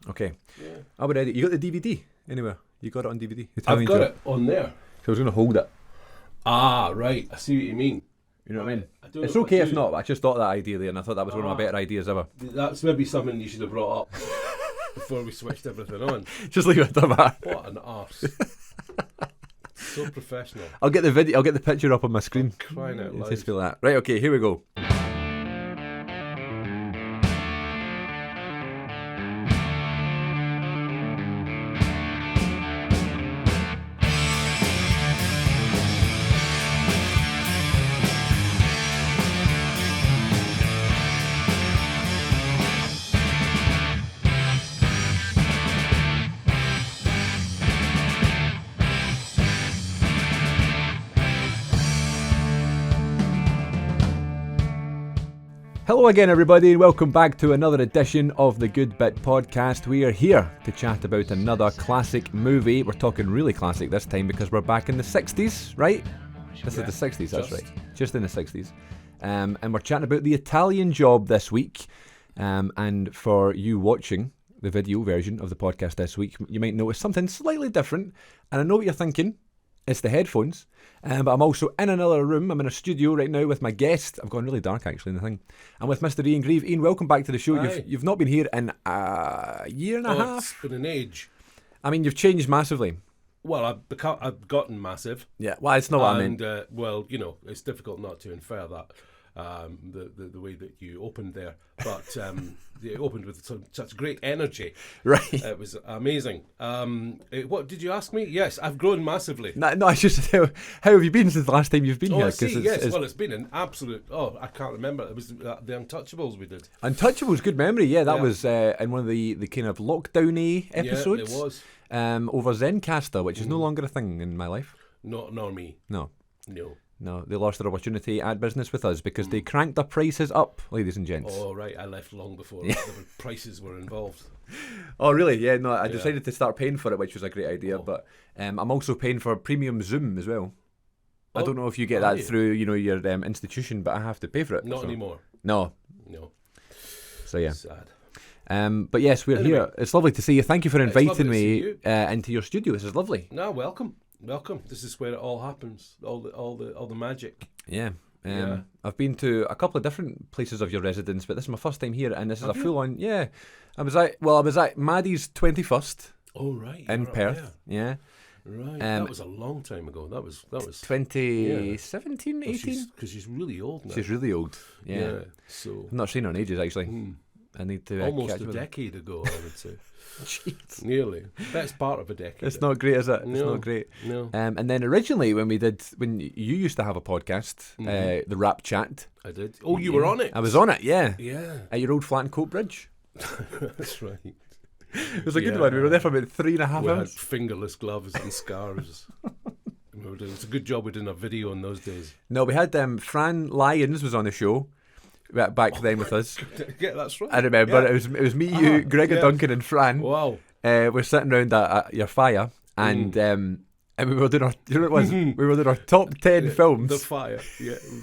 Okay. Yeah. I'll be ready. You got the DVD anywhere? You got it on DVD? I've got it on there. So I was going to hold it. Ah, right. I see what you mean. You know what I mean? I don't It's know okay if I do. not, but I just thought that idea there, and I thought that was one of my better ideas ever. That's maybe something you should have brought up before we switched everything on. Just leave it at that. What an arse. So professional. I'll get the video. I'll get the picture up on my screen. Crying out loud. Just feel that. Right. Okay. Here we go. Hello again, everybody, and welcome back to another edition of the Good Bit Podcast. We are here to chat about another classic movie. We're talking really classic this time because we're back in the 60s, right? This is the 60s, that's right. Just in the 60s. And we're chatting about The Italian Job this week. And for you watching the video version of the podcast this week, you might notice something slightly different. And I know what you're thinking. It's the headphones. But I'm also in another room. I'm in a studio right now with my guest. I've gone really dark, actually, in the thing. I'm with Mr. Ian Grieve. Ian, welcome back to the show. You've not been here in a year and a half. It's been an age. I mean, you've changed massively. Well, I've gotten massive. Yeah, well, it's not what I meant. Well, you know, it's difficult not to infer that, the way that you opened there. But you opened with such great energy. Right. It was amazing. What did you ask me? Yes, I've grown massively. No, I just how have you been since the last time you've been here? I see, yes. Well, it's been an absolute... Oh, I can't remember. It was the Untouchables we did. Untouchables, good memory. Yeah, that was in one of the kind of lockdown-y episodes. Yeah, it was. Over Zencaster, which is no longer a thing in my life. Nor me. No. No, they lost their opportunity at business with us because they cranked their prices up, ladies and gents. Oh, right, I left long before the prices were involved. Oh, really? Yeah, no, I decided to start paying for it, which was a great idea, but I'm also paying for premium Zoom as well. I don't know if you get that through, your institution, but I have to pay for it. Not anymore. No. So, yeah. Sad. But yes, we're here. It's lovely to see you. Thank you for inviting me you. into your studio. This is lovely. No, welcome. This is where it all happens. All the magic. Yeah. I've been to a couple of different places of your residence, but this is my first time here, and this is a full on. Yeah, I was at Maddie's 21st. Oh right. In Perth. Yeah. Right. That was a long time ago. That was 2017, 18. Because she's really old now. She's really old. Yeah. So I've not seen her in ages actually. I need to almost catch a with decade ago, I would say. Jeez. Nearly. Best part of a decade. It's not great, is it? No, it's not great. No. And then originally when you used to have a podcast, the Rap Chat. I did. Oh, you were on it? I was on it, yeah. Yeah. At your old flat in Coat Bridge. That's right. It was a good one. We were there for about 3.5 hours. We had fingerless gloves and scarves. It's a good job we didn't have video in those days. No, we had Fran Lyons was on the show back then with us. Yeah, that's right. I remember it was me, you, Gregor Duncan, and Fran. Wow. We're sitting around at your fire, and we were doing our, you know what it was? We were doing our top 10 films. The fire,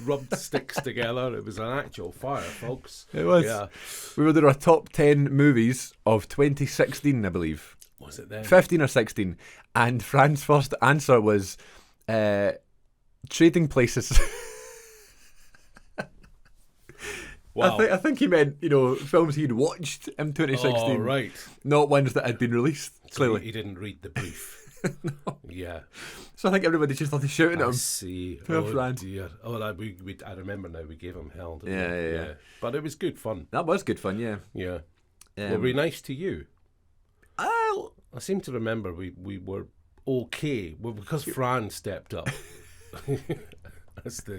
rubbed sticks together. It was an actual fire, folks. It was. Yeah. We were doing our top 10 movies of 2016, I believe. Was it then? 15 or 16, and Fran's first answer was Trading Places. Wow. I think he meant, films he'd watched in 2016. Oh, right. Not ones that had been released, So clearly. he didn't read the brief. No. Yeah. So I think everybody just started shouting at him. I see. Poor Fran. Dear. Oh, I remember now, we gave him hell. Yeah. But it was good fun. That was good fun, yeah. Yeah. Were we nice to you? I seem to remember we were okay. Well, because Fran stepped up. As the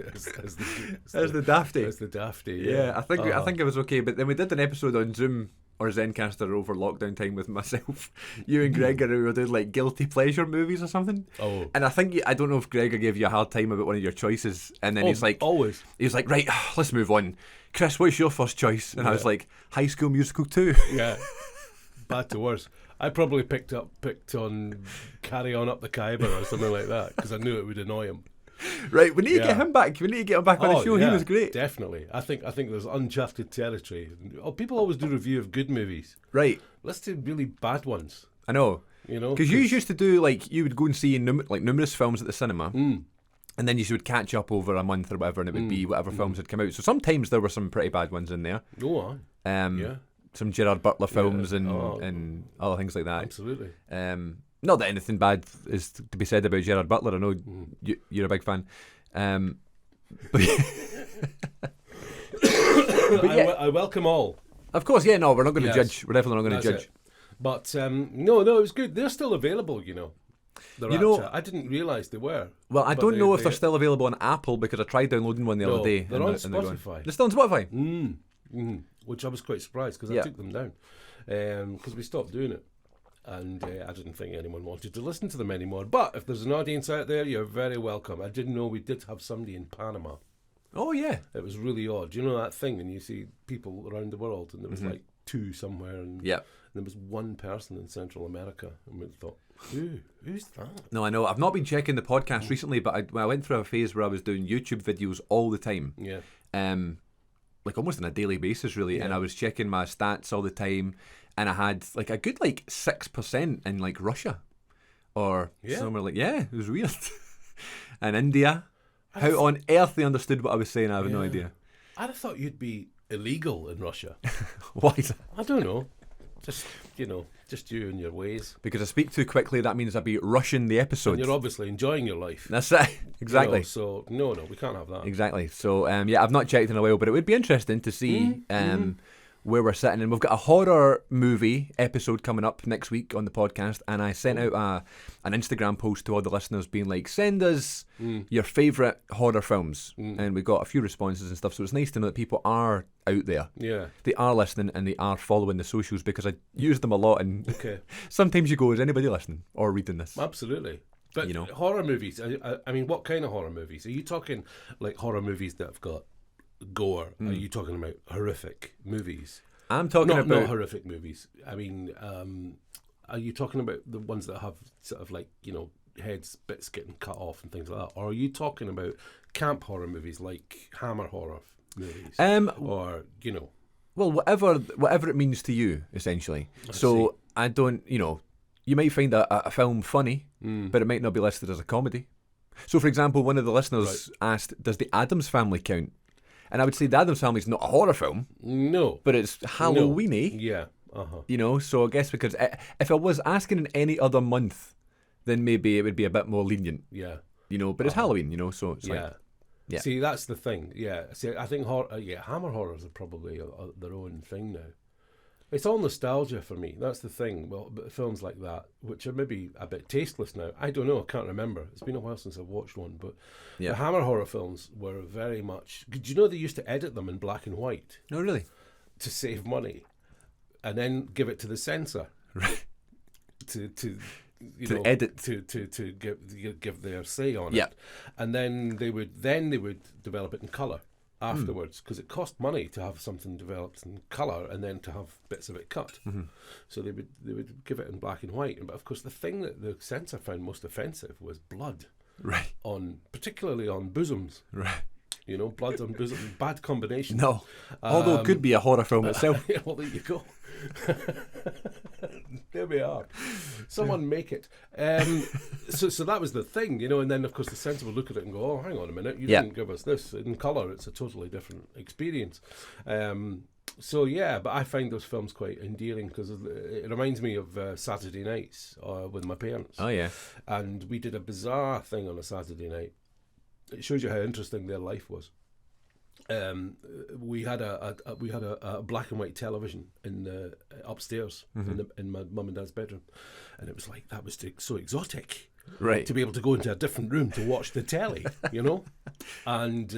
dafty. As the dafty, yeah. I think it was okay, but then we did an episode on Zoom or Zencaster over lockdown time with myself, you and Gregor, and we were doing like guilty pleasure movies or something. Oh. And I don't know if Gregor gave you a hard time about one of your choices, and then he's like, always. He's like, right, let's move on. Chris, what's your first choice? And I was like, High School Musical 2. Yeah. Bad to worse. I probably picked on Carry On Up the Khyber or something like that because I knew it would annoy him. Right, we need to get him back. We need to get him back on the show. Yeah, he was great. Definitely. I think there's uncharted territory. People always do review of good movies. Right. Let's do really bad ones. I know. You know, because you used to do you would go and see numerous films at the cinema, and then you would catch up over a month or whatever, and it would be whatever films had come out. So sometimes there were some pretty bad ones in there. Oh, some Gerard Butler films and other things like that. Absolutely. Not that anything bad is to be said about Gerard Butler. I know you're a big fan. But I welcome all. Of course, yeah. No, we're not going to judge. We're definitely not going to judge. It. But no, it was good. They're still available, you know. I didn't realise they were. Well, I don't know if they're still available on Apple because I tried downloading one the other day. They're on Spotify. They're still on Spotify. Which I was quite surprised because I took them down because we stopped doing it. And I didn't think anyone wanted to listen to them anymore. But if there's an audience out there, you're very welcome. I didn't know we did have somebody in Panama. Oh, yeah. It was really odd. You know that thing, and you see people around the world, and there was like two somewhere, and there was one person in Central America, and we thought, who's that? No, I know. I've not been checking the podcast recently, but I went through a phase where I was doing YouTube videos all the time. Yeah. Like almost on a daily basis, really. Yeah. And I was checking my stats all the time, and I had like a good 6% in like Russia or somewhere it was weird. And India. How on earth they understood what I was saying, I have no idea. I'd have thought you'd be illegal in Russia. Why is that? I don't know. Just you and your ways. Because I speak too quickly, that means I'd be rushing the episode. And you're obviously enjoying your life. That's it. Exactly. So, no, we can't have that. Exactly. So, I've not checked in a while, but it would be interesting to see where we're sitting. And we've got a horror movie episode coming up next week on the podcast. And I sent out an Instagram post to all the listeners being like, send us your favourite horror films. And we got a few responses and stuff. So it's nice to know that people are out there. Yeah. They are listening and they are following the socials because I use them a lot. And sometimes you go, is anybody listening or reading this? Absolutely. But horror movies, I mean, what kind of horror movies? Are you talking like horror movies that have got gore? Are you talking about horrific movies? I'm talking about not horrific movies. I mean, are you talking about the ones that have sort of heads, bits getting cut off and things like that, or are you talking about camp horror movies like Hammer horror movies, or well, whatever it means to you, essentially. I don't, you might find a film funny, but it might not be listed as a comedy. So, for example, one of the listeners asked, does the Addams Family count? And I would say the Addams Family is not a horror film. No. But it's Halloween-y. No. Yeah. So I guess because if I was asking in any other month, then maybe it would be a bit more lenient. Yeah. But it's Halloween, so it's yeah. See, that's the thing. Yeah. See, I think Hammer horrors are probably their own thing now. It's all nostalgia for me. That's the thing. Well, but films like that, which are maybe a bit tasteless now. I don't know. I can't remember. It's been a while since I've watched one. But the Hammer horror films were very much... Did you know they used to edit them in black and white? No, really? To save money. And then give it to the censor. Right. To edit. To give their say on it. And then they would develop it in colour afterwards, because it cost money to have something developed in colour and then to have bits of it cut. So they would give it in black and white. But of course, the thing that the censor found most offensive was blood, right? Particularly on bosoms, right? Blood on bosom, bad combination. No, although it could be a horror film itself. Well, there you go. There we are. Someone make it. So that was the thing, and then of course the censor would look at it and go, "Oh, hang on a minute, you didn't give us this in colour. It's a totally different experience." But I find those films quite endearing because it reminds me of Saturday nights with my parents. Oh yeah, and we did a bizarre thing on a Saturday night. It shows you how interesting their life was. We had a black and white television in the upstairs in my mum and dad's bedroom, and it was like that was so exotic, right? To be able to go into a different room to watch the telly, And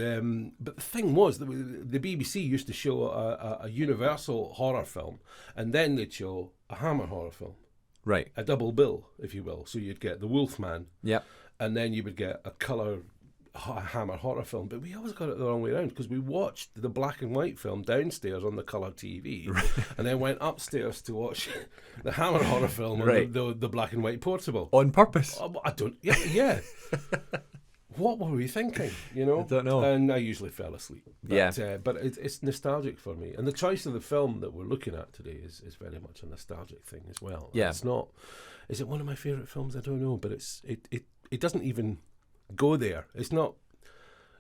but the thing was that the BBC used to show a Universal horror film, and then they'd show a Hammer horror film, right? A double bill, if you will. So you'd get the Wolfman, and then you would get a colour Hammer horror film, but we always got it the wrong way around because we watched the black and white film downstairs on the colour TV, and then went upstairs to watch the Hammer horror film on the black and white portable on purpose. I don't. Yeah. what were we thinking? You know, I don't know. And I usually fell asleep. But, Yeah. but it's nostalgic for me, and the choice of the film that we're looking at today is very much a nostalgic thing as well. Yeah. It's not. Is it one of my favourite films? I don't know, but it doesn't even go there. It's not.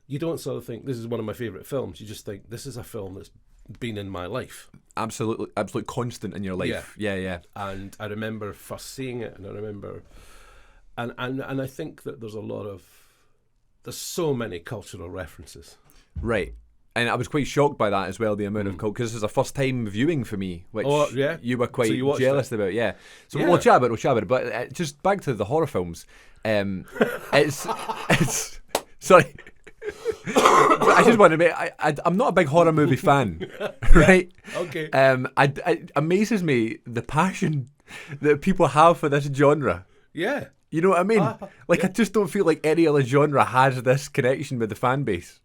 You don't sort of think this is one of my favourite films. You just think this is a film that's been in my life. Absolutely constant in your life. Yeah. And I remember first seeing it, and I remember, and I think that there's so many cultural references. Right. And I was quite shocked by that as well, the amount of because this is a first time viewing for me, which you were quite jealous about. Yeah. So we'll chat about it. But just back to the horror films. It's sorry. I just want to admit, I'm not a big horror movie fan, right? Okay. It amazes me the passion that people have for this genre. Yeah. You know what I mean? I just don't feel like any other genre has this connection with the fan base.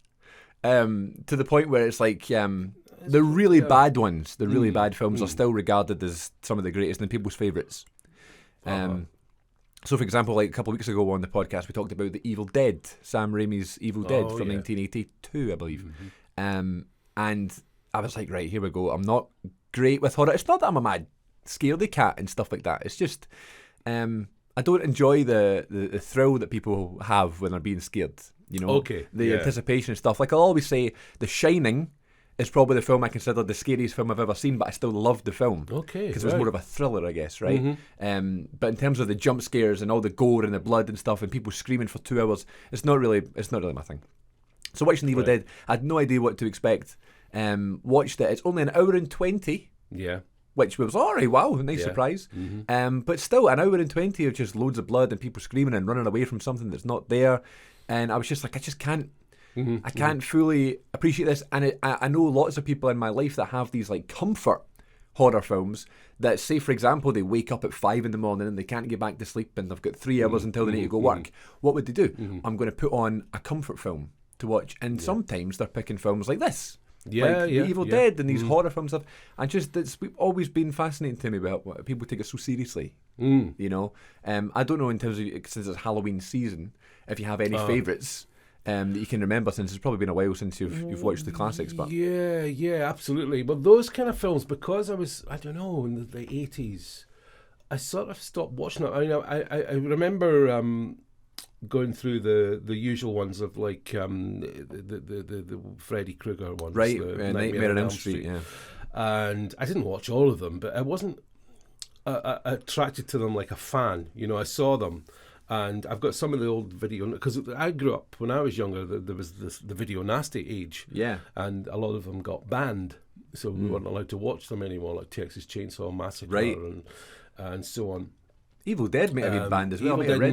To the point where it's like the really bad ones, the really bad films are still regarded as some of the greatest and people's favourites. So, for example, like a couple of weeks ago on the podcast, we talked about The Evil Dead, Sam Raimi's Evil Dead from 1982, I believe. And I was like, right, here we go. I'm not great with horror. It's not that I'm a mad scaredy cat and stuff like that. It's just I don't enjoy the thrill that people have when they're being scared. You know, the anticipation and stuff. Like I'll always say, The Shining is probably the film I consider the scariest film I've ever seen, but I still loved the film. Okay, because it was more of a thriller, I guess, right? But in terms of the jump scares and all the gore and the blood and stuff, and people screaming for 2 hours, it's not really my thing. So watching The Evil Dead, I had no idea what to expect. Watched it. It's only an hour and 20. Yeah. Which was alright, wow, nice surprise. But still, an hour and 20 of just loads of blood and people screaming and running away from something that's not there. And I was just like, I just can't. I can't fully appreciate this, and I know lots of people in my life that have these like comfort horror films that say, for example, they wake up at 5 a.m. and they can't get back to sleep and they've got 3 hours until they need to go work. What would they do? I'm going to put on a comfort film to watch, and sometimes they're picking films like this. The Evil Dead and these horror films have, and just it's always been fascinating to me about what people take it so seriously. You know, I don't know in terms of, since it's Halloween season, if you have any favourites that you can remember, since it's probably been a while since you've watched the classics. But yeah, absolutely. But those kind of films, because I don't know, in the 80s, I sort of stopped watching it. I remember going through the usual ones of like the Freddy Krueger ones, right? The Nightmare on Elm Street, yeah. And I didn't watch all of them, but I wasn't attracted to them like a fan. You know, I saw them. And I've got some of the old video, because I grew up when I was younger. There was the video nasty age, and a lot of them got banned, so we weren't allowed to watch them anymore, like Texas Chainsaw Massacre and so on. Evil Dead might have been banned as well. Evil Dead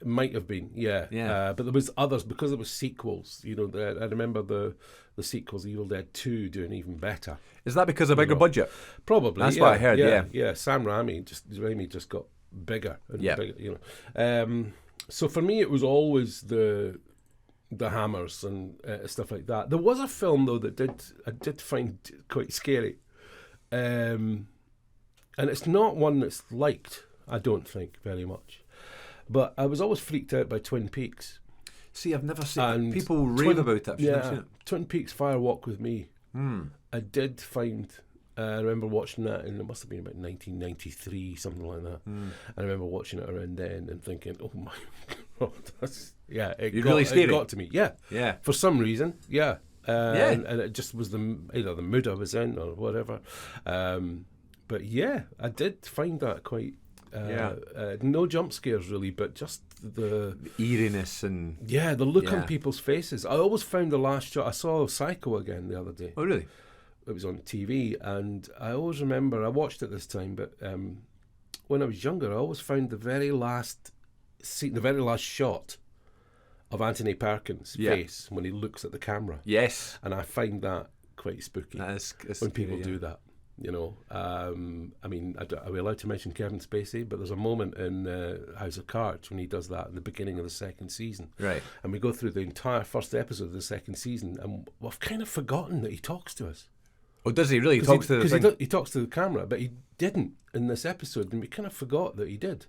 might have been, yeah. But there was others because there was sequels. You know, I remember the sequels, Evil Dead 2, doing even better. Is that because of bigger budget? Probably. That's what I heard. Yeah. Sam Raimi just got bigger and bigger, you know. So for me, it was always the hammers and stuff like that. There was a film though that I did find quite scary, and it's not one that's liked, I don't think, very much. But I was always freaked out by Twin Peaks. See, I've never seen people rave about it. Yeah, seen it. Twin Peaks Fire Walk with Me. I did find. I remember watching that, and it must have been about 1993, something like that. I remember watching it around then and thinking, "Oh my god, it got to me." Yeah. For some reason, and it just was either the mood I was in or whatever. But yeah, I did find that quite. No jump scares really, but just the eeriness and the look on people's faces. I always found the last shot. I saw Psycho again the other day. Oh really? It was on TV, and I always remember, I watched it this time, but when I was younger, I always found the very last scene, the very last shot of Anthony Perkins' face when he looks at the camera. Yes. And I find that quite spooky when people do that. You know, I mean, are we allowed to mention Kevin Spacey? But there's a moment in House of Cards when he does that in the beginning of the second season. Right. And we go through the entire first episode of the second season, and we've kind of forgotten that he talks to us. Oh, does he really? He talks to the he talks to the camera, but he didn't in this episode, and we kind of forgot that he did.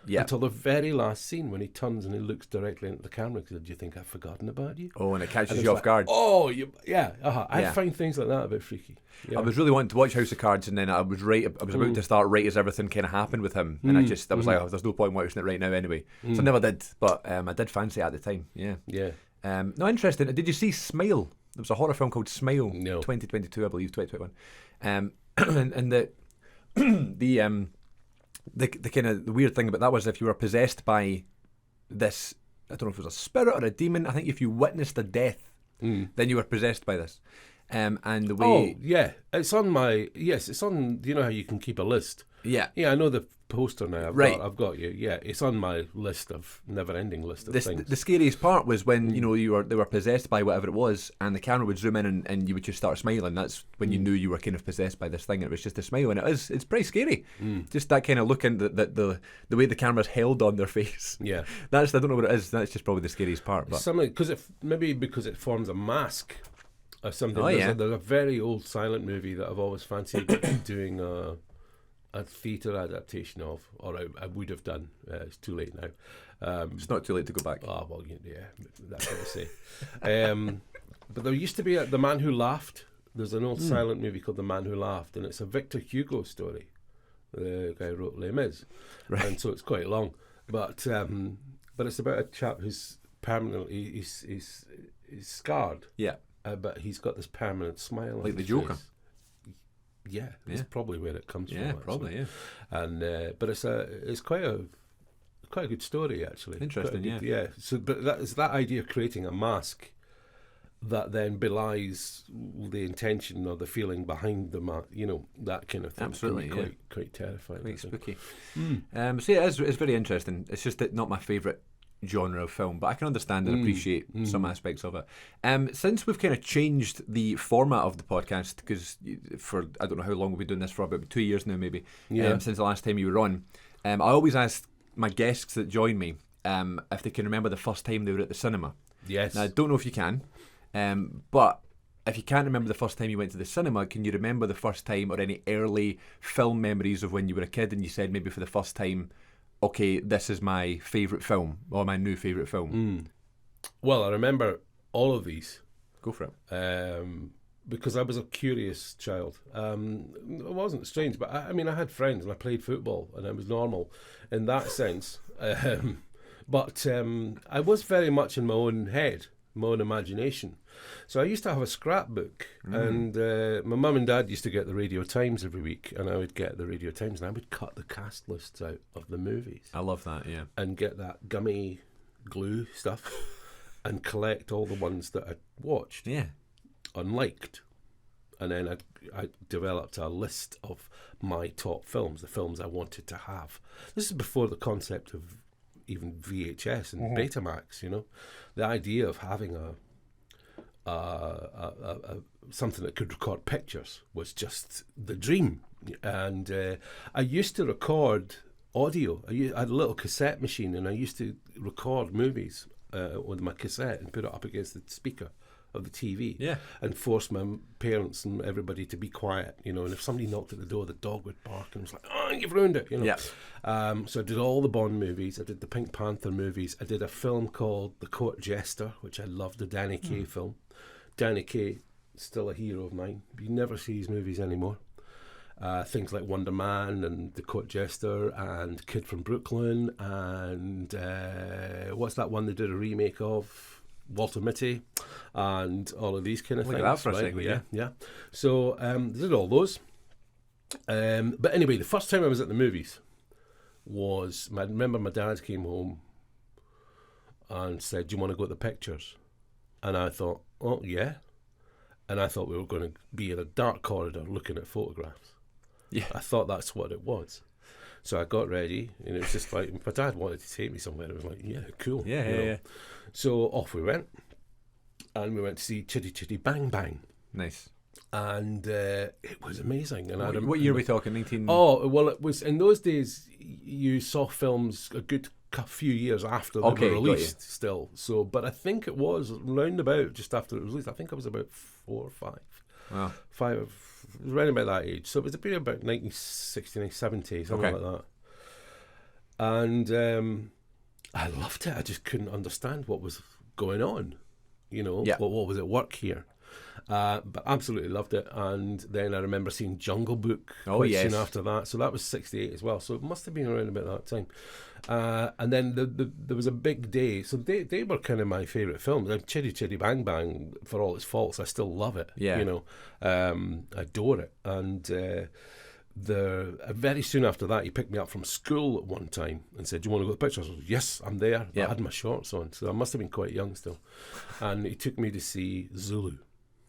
Yeah. Until the very last scene when he turns and he looks directly into the camera. Because, do you think I've forgotten about you? Oh, and it catches And you it's off guard. Oh, yeah. I Yeah. find things like that a bit freaky. Yeah. I was really wanting to watch House of Cards, and then I was about to start right as everything kind of happened with him, and I was like, oh, there's no point watching it right now anyway. So I never did, but I did fancy it at the time. Yeah. Yeah. No, interesting. Did you see Smile? There was a horror film called Smile, No. 2022, I believe, 2021. And the kind of the weird thing about that was if you were possessed by this, I don't know if it was a spirit or a demon. I think if you witnessed a death, then you were possessed by this. And the way, Oh, yeah. It's on my... Yes, it's on... Do you know how you can keep a list? yeah, Yeah, I know the poster now. I've got you. Yeah, it's on my list of... Never-ending list of things. the scariest part was when they were possessed by whatever it was, and the camera would zoom in and you would just start smiling. That's when you knew you were kind of possessed by this thing. It was just a smile, and it's pretty scary. Just that kind of look in the way the camera's held on their face. Yeah, I don't know what it is. That's just probably the scariest part. But something because it forms a mask or something. Oh, yeah. There's a very old silent movie that I've always fancied doing a theatre adaptation of, or I would have done. It's too late now. it's not too late to go back. Oh, well, yeah, that's what I say. But there used to be The Man Who Laughed. There's an old silent movie called The Man Who Laughed, and it's a Victor Hugo story. The guy who wrote Les Mis. Right. And so it's quite long. But it's about a chap who's permanently, he's scarred. Yeah, But he's got this permanent smile on like the his Joker. face. Yeah, that's probably where it comes from. Yeah, actually. probably. Yeah, And but it's quite a good story actually. Interesting, Quite a good- yeah. So, but it's that idea of creating a mask that then belies the intention or the feeling behind the mask. That kind of thing. Absolutely, Can be quite terrifying. quite I think. spooky. So yeah, it's very interesting. It's just that not my favourite genre of film, but I can understand and appreciate some aspects of it. Since we've kind of changed the format of the podcast, because for I don't know how long we've been doing this for, about 2 years now maybe, since the last time you were on, I always ask my guests that join me if they can remember the first time they were at the cinema. Yes. Now I don't know if you can, but if you can't remember the first time you went to the cinema, can you remember the first time or any early film memories of when you were a kid and you said maybe for the first time, okay, this is my favourite film, or my new favourite film? Well, I remember all of these. Go for it. Because I was a curious child. It wasn't strange, but I mean, I had friends and I played football and I was normal in that sense. But I was very much in my own head, my own imagination. So I used to have a scrapbook, and my mum and dad used to get the Radio Times every week, and I would get the Radio Times, and I would cut the cast lists out of the movies. I love that, yeah. And get that gummy glue stuff and collect all the ones that I'd watched, Yeah. unliked. And then I developed a list of my top films, the films I wanted to have. This is before the concept of even VHS and Betamax, The idea of having something that could record pictures was just the dream. And I used to record audio. I had a little cassette machine, and I used to record movies with my cassette and put it up against the speaker of the TV, and force my parents and everybody to be quiet, and if somebody knocked at the door, the dog would bark, and I was like, oh, you've ruined it, So I did all the Bond movies, I did the Pink Panther movies, I did a film called The Court Jester, which I loved, the Danny Kaye film. Danny Kaye, still a hero of mine. You never see his movies anymore. Things like Wonder Man and The Court Jester and Kid from Brooklyn and what's that one they did a remake of? Walter Mitty and all of these kind of Look things. at that for a second, yeah. So did all those. But anyway, the first time I was at the movies was, I remember my dad came home and said, do you want to go to the pictures? And I thought, oh, yeah. And I thought we were going to be in a dark corridor looking at photographs. Yeah. I thought that's what it was. So I got ready, and it was just like, my dad wanted to take me somewhere. I was like, yeah, cool. Yeah. So off we went, and we went to see Chitty Chitty Bang Bang. Nice. And it was amazing. And what year are we talking? 19... Oh, well, it was, in those days, you saw films a good few years after they were released still. So, but I think it was round about just after it was released. I think I was about 4 or 5. Wow. 5, around about that age. So it was a period about 1969, 70, something like And I loved it. I just couldn't understand what was going on. What was at work here. But absolutely loved it. And then I remember seeing Jungle Book quite soon after that. So that was 68 as well. So it must have been around about that time. And then there was a big day. So they were kind of my favourite films. Chitty Chitty Bang Bang, for all its faults, I still love it. Yeah. I adore it. And very soon after that, he picked me up from school at one time and said, "Do you want to go to the pictures?" I said, "Yes, I'm there." But I had my shorts on, so I must have been quite young still. And he took me to see Zulu.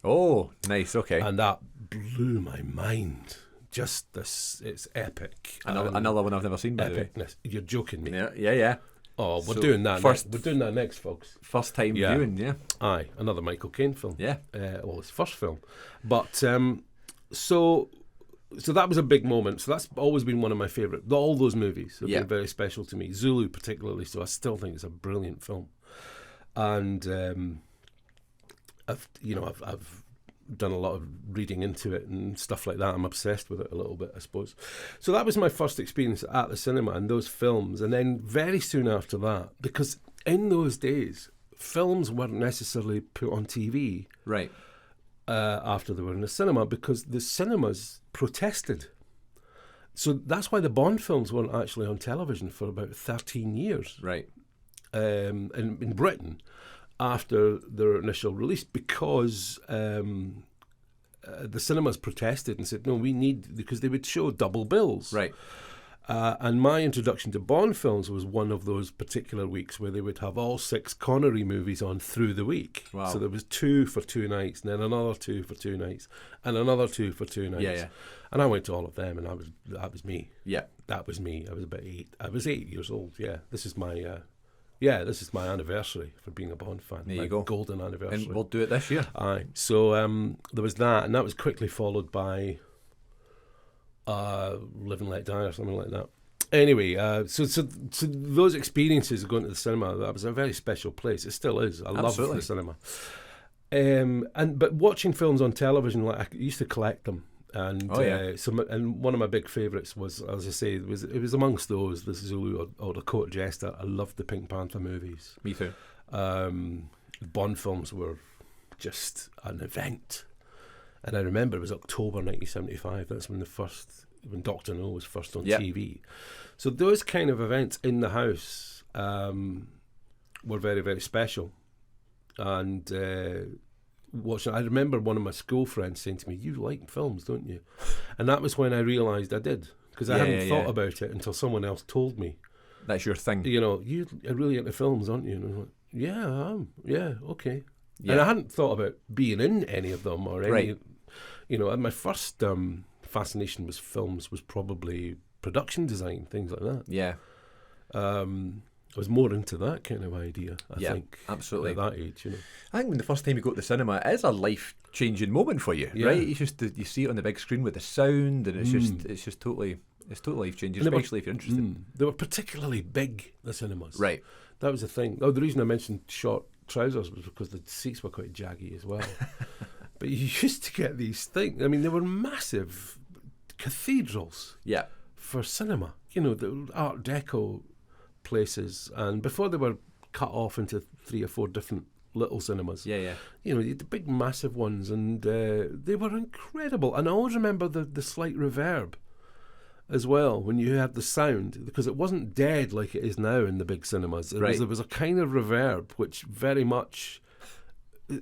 Oh, nice. Okay. And that blew my mind. Just this, it's epic. Another one I've never seen, by the way. Epicness. You're joking me. Yeah. Oh, we're doing that next. We're doing that next, folks. First time viewing, yeah. Aye, another Michael Caine film. Yeah. His first film. But, so that was a big moment. So that's always been one of my favourite. All those movies have been very special to me. Zulu particularly, so I still think it's a brilliant film. And I've done a lot of reading into it and stuff like that. I'm obsessed with it a little bit, I suppose. So that was my first experience at the cinema and those films. And then very soon after that, because in those days, films weren't necessarily put on TV after they were in the cinema, because the cinemas protested. So that's why the Bond films weren't actually on television for about 13 years. Right. In Britain, after their initial release, because the cinemas protested and said, no, we need, because they would show double bills. Right. And my introduction to Bond films was one of those particular weeks where they would have all 6 Connery movies on through the week. Wow. So there was 2 for 2 nights, and then another 2 for 2 nights, and another 2 for 2 nights. Yeah. And I went to all of them, and that was me. Yeah. That was me. I was about 8. I was 8 years old. Yeah. This is my anniversary for being a Bond fan. There you go. Golden anniversary. And we'll do it this year. Aye. So there was that, and that was quickly followed by Live and Let Die or something like that. Anyway, so those experiences of going to the cinema, that was a very special place. It still is. I love the cinema. But watching films on television, like I used to collect them. And and one of my big favourites was, as I say, it was amongst those, the Zulu or the Court Jester. I loved the Pink Panther movies. Me too. Bond films were just an event. And I remember it was October 1975. That's when Dr. No was first on TV. So those kind of events in the house were very, very special. And I remember one of my school friends saying to me, "You like films, don't you?" And that was when I realised I did, because I hadn't thought about it until someone else told me. That's your thing. You're really into films, aren't you? And I'm like, yeah, I am. Yeah, okay. Yeah. And I hadn't thought about being in any of them or any. And my first fascination with films was probably production design, things like that. Yeah. I was more into that kind of idea, I think. Absolutely. At that age, I think when the first time you go to the cinema, it is a life-changing moment for you, right? You see it on the big screen with the sound, and it's just totally life-changing, especially if you're interested. They were particularly big, the cinemas. Right. That was the thing. Oh, the reason I mentioned short trousers was because the seats were quite jaggy as well. But you used to get these things. I mean, they were massive cathedrals. Yeah. For cinema, the Art Deco places, and before they were cut off into 3 or 4 different little cinemas. Yeah. You had the big massive ones, and they were incredible. And I always remember the slight reverb as well when you had the sound, because it wasn't dead like it is now in the big cinemas. There was a kind of reverb which very much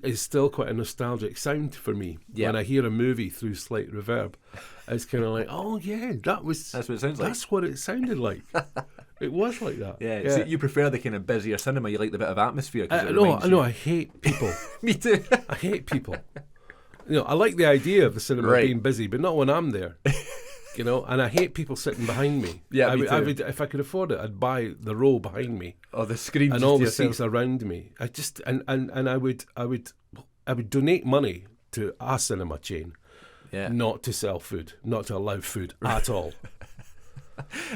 is still quite a nostalgic sound for me. When I hear a movie through slight reverb, it's kind of like, oh yeah, that's what it sounds like. That's what it sounded like. It was like that. Yeah. So you prefer the kind of busier cinema. You like the bit of atmosphere. No, I hate people. Me too. I hate people. I like the idea of the cinema being busy, but not when I'm there. And I hate people sitting behind me. Yeah, I would, if I could afford it, I'd buy the row behind me. Or the screen and all the seats around me. I just and I would donate money to a cinema chain, not to sell food, not to allow food at all.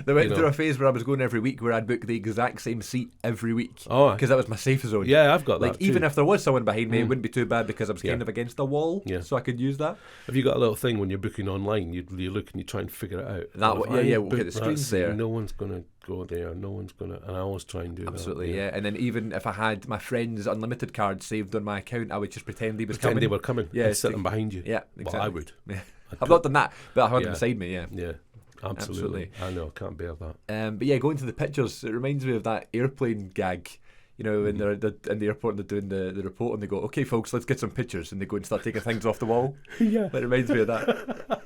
They went through a phase where I was going every week where I'd book the exact same seat every week. Because that was my safe zone. Yeah, I've got that too. Even if there was someone behind me, it wouldn't be too bad because I was kind of against the wall, so I could use that. Have you got a little thing when you're booking online, you look and you try and figure it out? We'll get the screens there. No one's going to go there. No one's gonna. And I always try and do absolutely, that. yeah. And then even if I had my friend's unlimited card saved on my account, I would just pretend he was coming. They were coming. Yeah, and sitting behind you. Yeah, exactly. Well, I would. Yeah. I've not done that, but I had them beside me. Yeah. Yeah. Absolutely. I know. Can't bear that. But yeah, going to the pictures, it reminds me of that airplane gag. You know, when they're in the airport and they're doing the report and they go, "Okay, folks, let's get some pictures," and they go and start taking things off the wall. Yeah, that reminds me of that.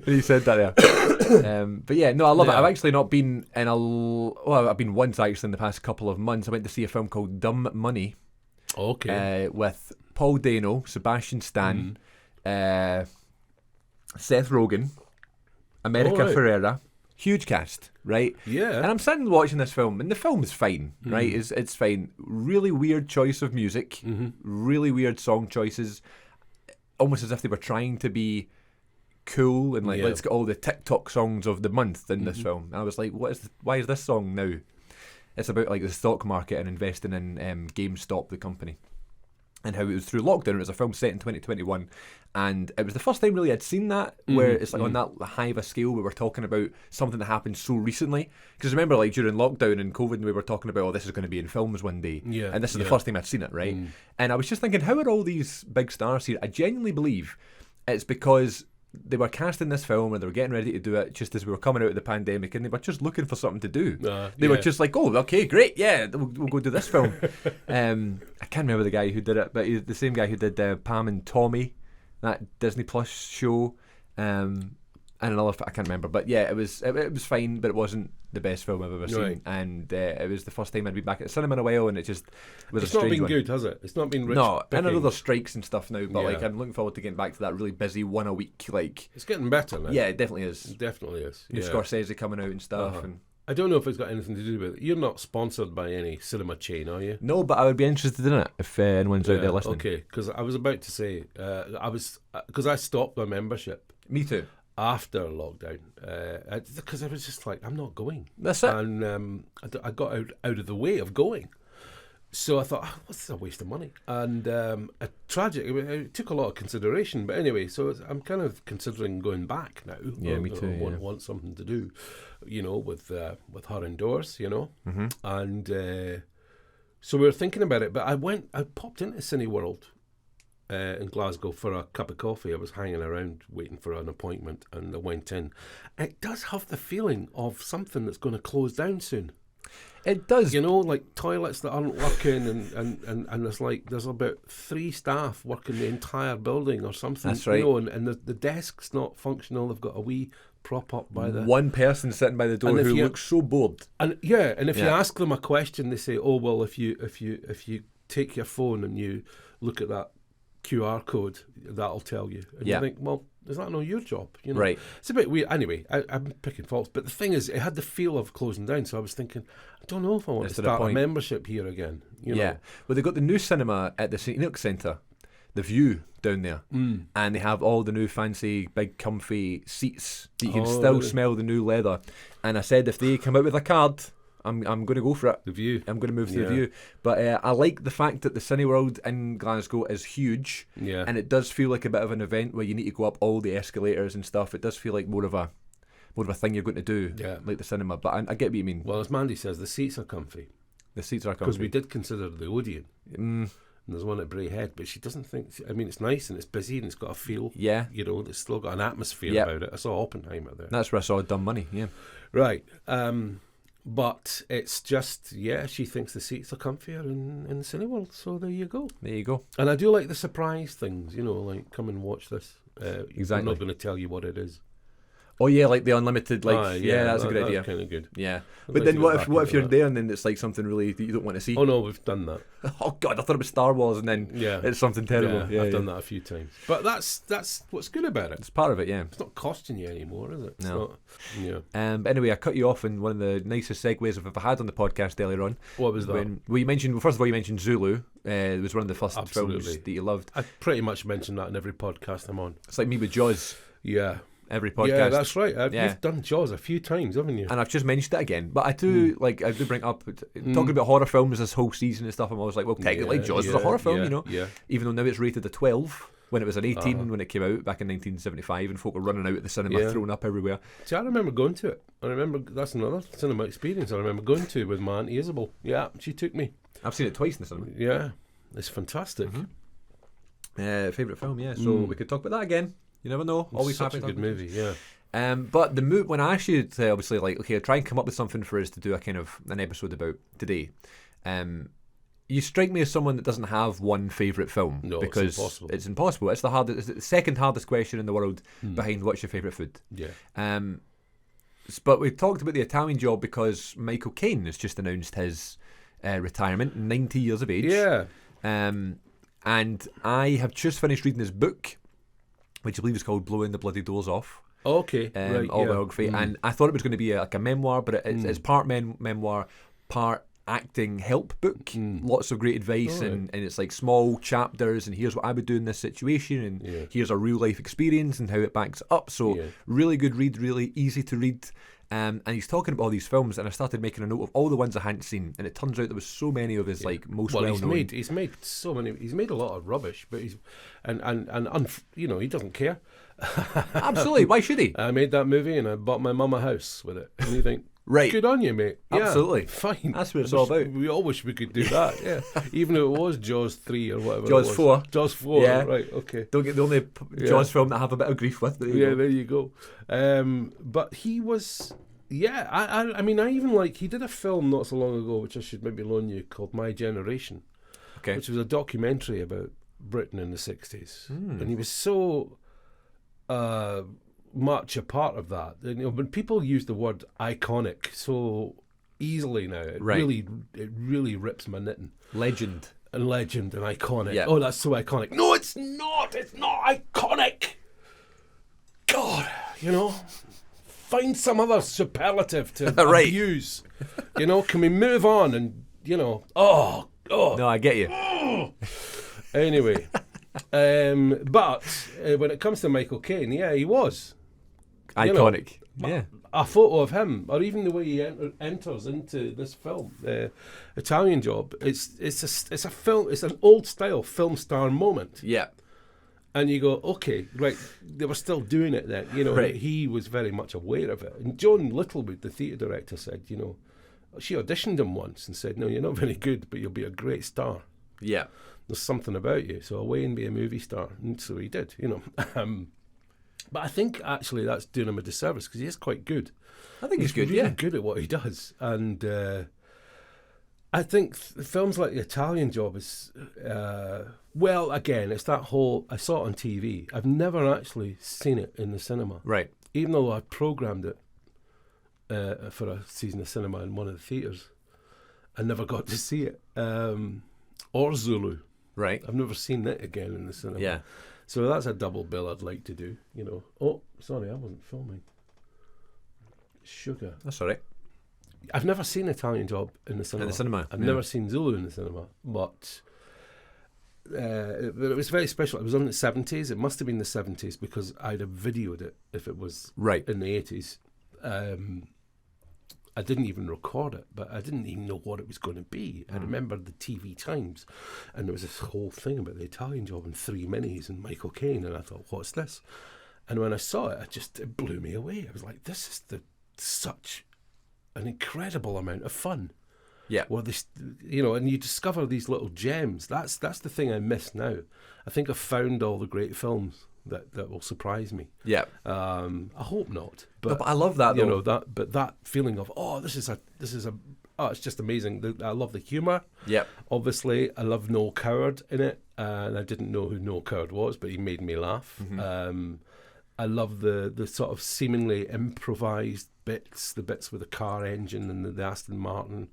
He said that there. But yeah, no, I love it. I've actually not been in I've been once actually in the past couple of months. I went to see a film called Dumb Money. Okay. With Paul Dano, Sebastian Stan, Seth Rogen, America Ferrera. Huge cast, right? Yeah. And I'm sitting watching this film, and the film is fine, right? It's fine. Really weird choice of music, really weird song choices, almost as if they were trying to be cool and like, let's get all the TikTok songs of the month in this film. And I was like, why is this song now? It's about like the stock market and investing in GameStop, the company, and how it was through lockdown. It was a film set in 2021, and it was the first time really I'd seen that where it's like on that high of a scale we were talking about something that happened so recently. Because remember, like during lockdown and COVID, we were talking about, this is going to be in films one day, and this is the first time I'd seen it, right? And I was just thinking, how are all these big stars here? I genuinely believe it's because they were casting this film and they were getting ready to do it just as we were coming out of the pandemic, and they were just looking for something to do. They were just like, oh, okay, great, yeah, we'll go do this film. I can't remember the guy who did it, but he's the same guy who did Pam and Tommy, that Disney Plus show, and another, I can't remember, but yeah, it was fine, but it wasn't the best film I've ever seen, and it was the first time I'd been back at the cinema in a while, and it just was a strange one. It's not been good, has it? It's not been rich. No, I know there's strikes and stuff now, but like I'm looking forward to getting back to that really busy one a week. Like it's getting better now. Yeah, it definitely is. It definitely is. New Scorsese coming out and stuff, and I don't know if it's got anything to do with it. You're not sponsored by any cinema chain, are you? No, but I would be interested in it if anyone's out there listening. Okay, because I was about to say, because I stopped my membership. Me too. After lockdown, because I was just like, I'm not going. That's it. And I got out of the way of going. So I thought, what's a waste of money? And it took a lot of consideration. But anyway, so I'm kind of considering going back now. Yeah, me too. I want something to do, with her indoors, And so we were thinking about it. But I popped into Cineworld in Glasgow for a cup of coffee. I was hanging around waiting for an appointment, and I went in. It does have the feeling of something that's going to close down soon. It does. Like toilets that aren't working, and there's about 3 staff working the entire building or something. That's right. And the desk's not functional. They've got a wee prop up by the one person sitting by the door who looks so bored. And you ask them a question, they say, "Oh well, if you take your phone and you look at that QR code, that'll tell you." And you think, well, is that not your job? Right. It's a bit weird. Anyway, I'm picking faults, but the thing is, it had the feel of closing down. So I was thinking, I don't know if I want to start a membership here again. Yeah. Well, they've got the new cinema at the St Enoch Centre, the View down there, and they have all the new fancy, big, comfy seats that you can still smell the new leather. And I said, if they come out with a card, I'm going to go for it. The View. I'm going to move to the View. But I like the fact that the Cineworld in Glasgow is huge. Yeah. And it does feel like a bit of an event where you need to go up all the escalators and stuff. It does feel like more of a thing you're going to do, like the cinema. But I get what you mean. Well, as Mandy says, the seats are comfy. The seats are comfy. Because we did consider the Odeon. And there's one at Bray Head, but she doesn't think... I mean, it's nice and it's busy and it's got a feel. Yeah. It's still got an atmosphere about it. I saw Oppenheimer there. That's where I saw Dumb Money, yeah. Right. But it's just, she thinks the seats are comfier in Cineworld, so there you go. There you go. And I do like the surprise things, like come and watch this. Exactly. I'm not going to tell you what it is. Oh yeah, like the unlimited, that's a good idea. That's kind of good. Yeah, but then what if you're there and then it's like something really that you don't want to see? Oh no, we've done that. Oh god, I thought it was Star Wars, and then it's something terrible. Yeah, I've done that a few times. But that's what's good about it. It's part of it, yeah. It's not costing you anymore, is it? It's no. Not, But anyway, I cut you off in one of the nicest segues I've ever had on the podcast earlier on. What was that? First of all, you mentioned Zulu. It was one of the first films that you loved. I pretty much mention that in every podcast I'm on. It's like me with Jaws. Yeah. Every podcast. Yeah, that's right. You've done Jaws a few times, haven't you? And I've just mentioned it again. But I do bring up talking about horror films this whole season and stuff. I'm always like, well, technically Jaws is a horror film, Yeah. Even though now it's rated a 12. when it was an 18 when it came out back in 1975, and folk were running out at the cinema, throwing up everywhere. See, I remember going to it. I remember that's another cinema experience I remember going to with my Auntie Isabel. Yeah, she took me. I've seen it twice in the cinema. Yeah, it's fantastic. Favourite film, yeah. So we could talk about that again. You never know. Always such happy. a good movie, yeah. But the when I asked you to obviously okay, try and come up with something for us to do a kind of an episode about today. You strike me as someone that doesn't have one favourite film. No, because it's impossible. It's impossible. It's the hardest. It's the second hardest question in the world behind what's your favourite food. Yeah. But we talked about the Italian Job because Michael Caine has just announced his retirement, 90 years of age. Yeah. And I have just finished reading his book, which I believe is called "Blowing the Bloody Doors Off." Okay. Right. Autobiography, and I thought it was going to be like a memoir, but it's part memoir, part acting help book. Lots of great advice, and it's like small chapters, and here's what I would do in this situation, and here's a real life experience and how it backs up. So really good read, really easy to read. And he's talking about all these films, and I started making a note of all the ones I hadn't seen, and it turns out there was so many of his like most well-known. He's made so many. He's made a lot of rubbish, but he's you know, he doesn't care. Absolutely, why should he? I made that movie, and I bought my mum a house with it. And you think, right, good on you, mate. Yeah, absolutely, fine. That's what it's all about. We all wish we could do that. Yeah, even if it was Jaws 3 or whatever. Jaws 4. Jaws 4. Yeah. Right. Okay. Don't get the only Jaws film that I have a bit of grief with. There you go. But he was. Yeah, I mean, I even like, he did a film not so long ago, which I should maybe loan you, called My Generation, which was a documentary about Britain in the 60s. And he was so much a part of that. And, you know, when people use the word iconic so easily now, it really rips my knitting. Legend and iconic. Yeah. Oh, that's so iconic. No, it's not. It's not iconic. God, you know. Find some other superlative to abuse. You know, can we move on and, you know, No, I get you. Anyway, but when it comes to Michael Caine, yeah, he was. Iconic. A photo of him, or even the way he enters into this film, Italian Job, it's a film, it's an old style film star moment. Yeah. And you go, okay, right, they were still doing it then, you know, he was very much aware of it. And Joan Littlewood, the theatre director, said, you know, she auditioned him once and said, no, you're not very good, but you'll be a great star. Yeah. There's something about you, so away and be a movie star. And so he did, you know. But I think, actually, that's doing him a disservice, because he is quite good. I think he's good, really good at what he does. And I think films like The Italian Job is... well, again, it's that whole... I saw it on TV. I've never actually seen it in the cinema. Right. Even though I programmed it for a season of cinema in one of the theatres, I never got to see it. Or Zulu. Right. I've never seen it again in the cinema. Yeah. So that's a double bill I'd like to do, you know. Oh, sorry, I wasn't filming. Sugar. That's all right. I've never seen Italian Job in the cinema. I've never seen Zulu in the cinema, but it was very special. It was on the 70s. It must have been the 70s, because I'd have videoed it if it was in the 80s. I didn't even record it, but I didn't even know what it was going to be. I remember the TV Times, and there was this whole thing about The Italian Job and 3 minis and Michael Caine, and I thought, what's this? And when I saw it, it blew me away. I was like, this is such an incredible amount of fun. Yeah. Well, this, you know, and you discover these little gems. That's the thing I miss now. I think I've found all the great films that will surprise me. Yeah. I hope not. But, I love that, though. You know, that feeling of, this is it's just amazing. I love the humour. Yeah. Obviously, I love Noel Coward in it, and I didn't know who Noel Coward was, but he made me laugh. Mm-hmm. I love the sort of seemingly improvised bits, the bits with the car engine and the Aston Martin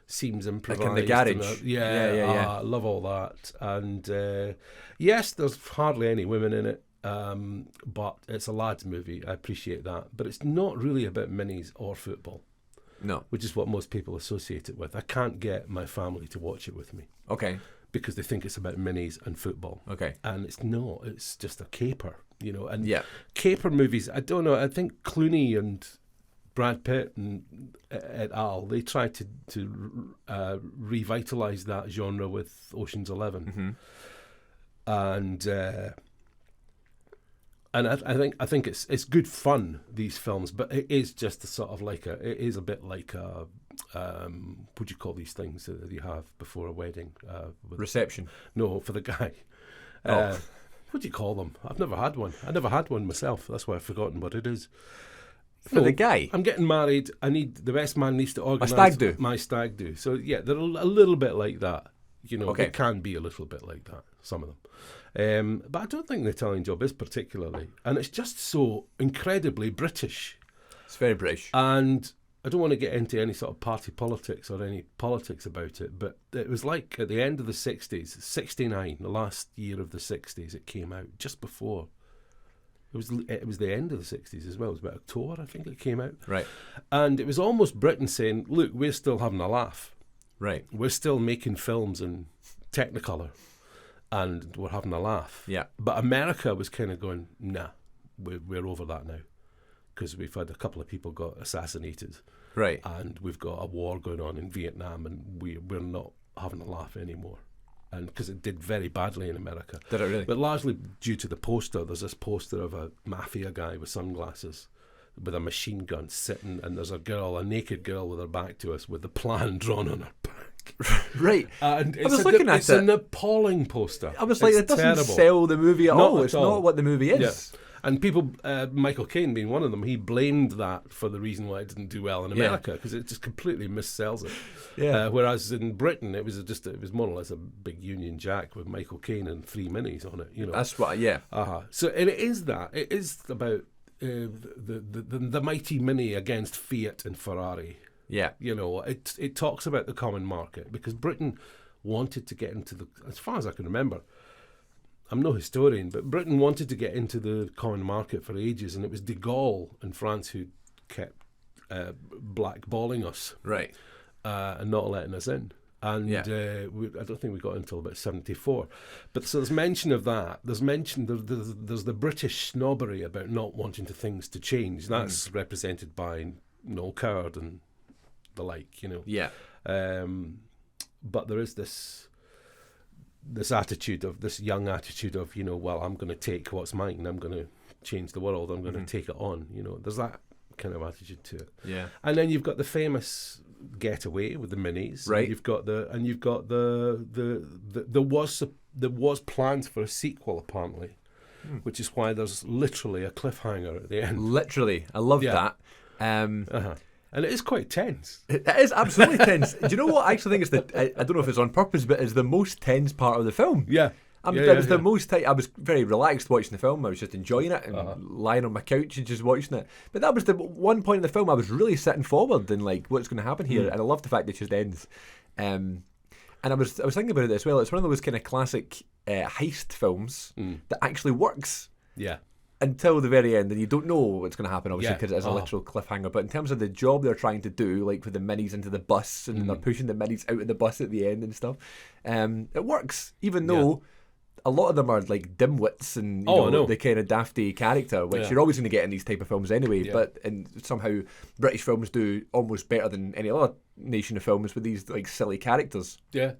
seems improvised. Like in the garage. Yeah. I love all that. And yes, there's hardly any women in it, but it's a lads movie. I appreciate that. But it's not really about minis or football. No. Which is what most people associate it with. I can't get my family to watch it with me. Okay. Because they think it's about minis and football. Okay. And it's not. It's just a caper, you know. And caper movies, I don't know, I think Clooney and Brad Pitt and et al., they tried to revitalise that genre with Ocean's 11. Mm-hmm. And And I think it's good fun, these films, but it is just a sort of it is a bit like a what do you call these things that you have before a wedding? Reception. No, for the guy. Oh. What do you call them? I've never had one. I never had one myself. That's why I've forgotten what it is. For the guy? I'm getting married. The best man needs to organise stag do. my stag do. So yeah, they're a little bit like that. Okay. They can be a little bit like that, some of them. But I don't think The Italian Job is particularly. And it's just so incredibly British. It's very British. And I don't want to get into any sort of party politics or any politics about it, but it was like at the end of the 60s, 69, the last year of the 60s, it came out just before. It was the end of the 60s as well. It was about October, I think it came out. Right. And it was almost Britain saying, look, we're still having a laugh. Right. We're still making films in Technicolor and we're having a laugh. Yeah. But America was kind of going, nah, we're over that now. Because we've had a couple of people got assassinated. Right. And we've got a war going on in Vietnam and we're not having a laugh anymore. And because it did very badly in America. Did it really? But largely due to the poster. There's this poster of a mafia guy with sunglasses with a machine gun sitting, and there's a naked girl with her back to us with the plan drawn on her back. Right. And I was looking at it. It's an appalling poster. I was like, it's it doesn't terrible. sell the movie at all. Not It's at all. not what the movie is. Yeah. And people, Michael Caine being one of them, he blamed that for the reason why it didn't do well in America, because it just completely missells it. Yeah. Whereas in Britain, it was more or less a big Union Jack with Michael Caine and 3 minis on it. That's what. Yeah. So and it is that. It is about the mighty Mini against Fiat and Ferrari. Yeah. It talks about the common market because Britain wanted to get into as far as I can remember. I'm no historian, but Britain wanted to get into the common market for ages, and it was de Gaulle in France who kept blackballing us, Right. And not letting us in. And I don't think we got until about 74. But so there's mention of that. There's the British snobbery about not wanting things to change. That's represented by Noel Coward and the like, Yeah. But there is this young attitude of, well, I'm going to take what's mine. I'm going to change the world. I'm going to take it on. There's that kind of attitude to it. Yeah. And then you've got the famous getaway with the minis. Right. And you've got there was plans for a sequel apparently, which is why there's literally a cliffhanger at the end. Literally, I love that. And it is quite tense. It is absolutely tense. Do you know what? I actually think I don't know if it's on purpose, but it's the most tense part of the film. Yeah. It was the most. I was very relaxed watching the film. I was just enjoying it and lying on my couch and just watching it. But that was the one point in the film I was really sitting forward and like, what's going to happen here? And I love the fact that it just ends. And I was thinking about it as well. It's one of those kind of classic heist films that actually works. Yeah. Until the very end, and you don't know what's going to happen, obviously, Yeah. because it is a literal cliffhanger. But in terms of the job they're trying to do, like with the minis into the bus, and they're pushing the minis out of the bus at the end and stuff, it works. Even though a lot of them are like dimwits and the kind of dafty character, which you're always going to get in these type of films anyway. Yeah. But somehow British films do almost better than any other nation of films with these like silly characters. Yeah.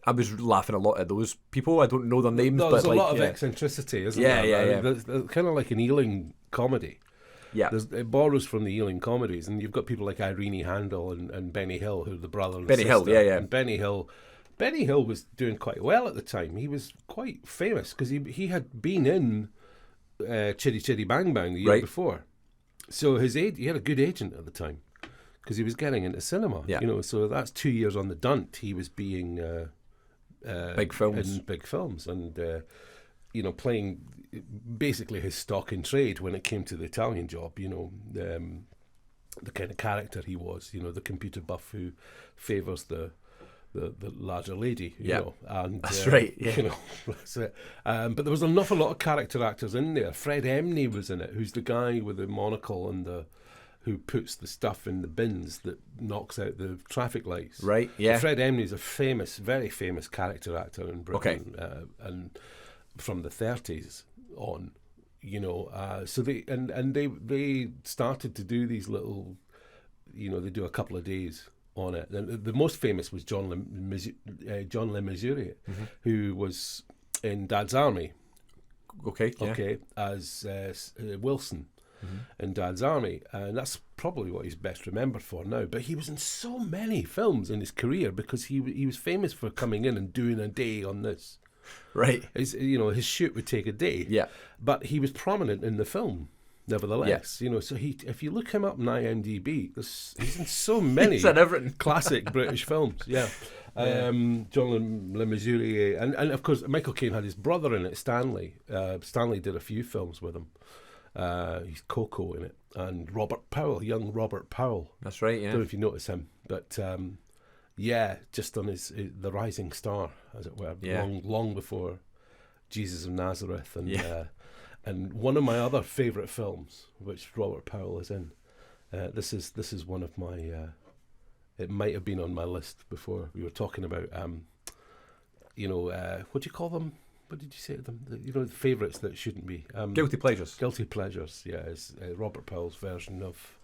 I was laughing a lot at those people. I don't know their names, There's but a lot of eccentricity, isn't there? Yeah. There's kind of like an Ealing comedy. Yeah. It borrows from the Ealing comedies, and you've got people like Irene Handel and Benny Hill, who are the brother and Benny sister. Hill, yeah. And Benny Hill was doing quite well at the time. He was quite famous because he had been in Chitty Chitty Bang Bang the year before. So he had a good agent at the time because he was getting into cinema. Yeah. So that's 2 years on the dunt. He was being big films. in big films, and playing basically his stock in trade when it came to The Italian Job. The kind of character he was. The computer buff who favours the larger lady. And that's right. Yeah. That's it. But there was an awful lot of character actors in there. Fred Emney was in it, who's the guy with the monocle and who puts the stuff in the bins that knocks out the traffic lights. Right, yeah. Fred Emney is a very famous character actor in Britain, and from the 30s on, so they started to do these little, they do a couple of days on it. The most famous was John Le Mesurier, who was in Dad's Army. Okay. Yeah. Okay, as Wilson in Dad's Army, and that's probably what he's best remembered for now. But he was in so many films in his career because he was famous for coming in and doing a day on this. Right. His shoot would take a day. Yeah. But he was prominent in the film, nevertheless. So if you look him up on IMDb, he's in so many He's in everything. classic British films. Yeah. John Le Mesurier, and of course Michael Caine had his brother in it, Stanley. Stanley did a few films with him. He's Coco in it, and young Robert Powell. That's right. I Yeah. don't know if you notice him, but just on the rising star, as it were, long before Jesus of Nazareth, and one of my other favourite films, which Robert Powell is in. This is one of my. It might have been on my list before. We were talking about, what do you call them? What did you say to them? The favourites that shouldn't be. Guilty pleasures. Guilty Pleasures, yeah. It's Robert Powell's version of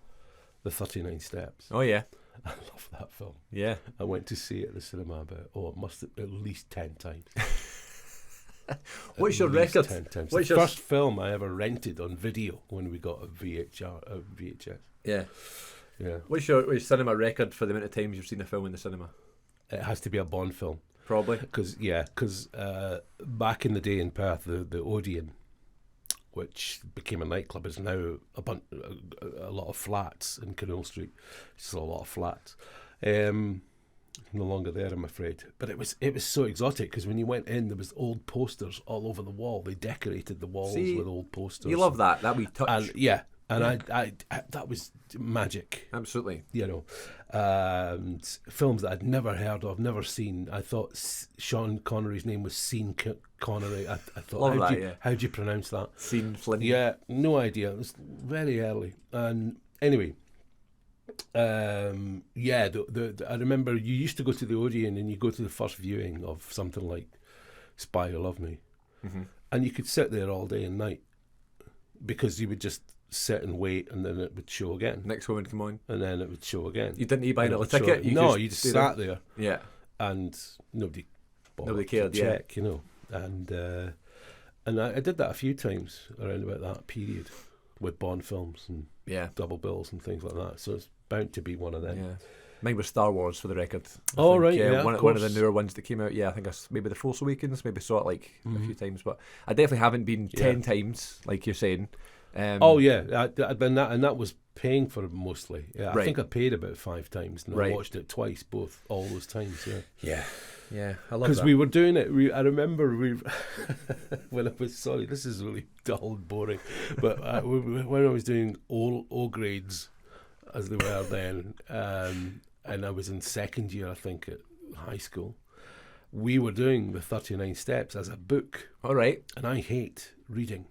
The 39 Steps. Oh, yeah. I love that film. Yeah. I went to see it at the cinema it must have at least 10 times. What's your record? 10 times. What's the your first film I ever rented on video when we got a VHS. Yeah. Yeah. What's your cinema record for the amount of times you've seen a film in the cinema? It has to be a Bond film. Probably. Because back in the day in Perth, the Odeon, which became a nightclub, is now a lot of flats in Canal Street. It's still a lot of flats. No longer there, I'm afraid. But it was so exotic because when you went in, there was old posters all over the wall. They decorated the walls with old posters. You love that wee touch. And I that was magic. Absolutely. Films that I'd never heard of, never seen. I thought Sean Connery's name was Sean Connery. I thought, how do you pronounce that? Sean Flynn. Yeah, no idea. It was very early. And anyway, I remember you used to go to the Odeon and you go to the first viewing of something like Spy Who Loved Me, and you could sit there all day and night because you would just sit and wait, and then it would show again. Next one would come on, and then it would show again. You didn't buy another ticket. You just sat there. Yeah, and nobody cared. Check, and I did that a few times around about that period with Bond films and double bills and things like that. So it's bound to be one of them. Yeah. Mine was Star Wars for the record. One of the newer ones that came out. Yeah, I think maybe The Force Awakens. Maybe saw it a few times, but I definitely haven't been 10 times like you're saying. I'd been that, and that was paying for it mostly. Yeah, I think I paid about 5 times, and I watched it twice, all those times. Yeah, I love that. Because we were doing it. I remember when I was this is really dull and boring, but when I was doing O grades, as they were then, and I was in second year, I think, at high school, we were doing the 39 Steps as a book. All right. And I hate reading.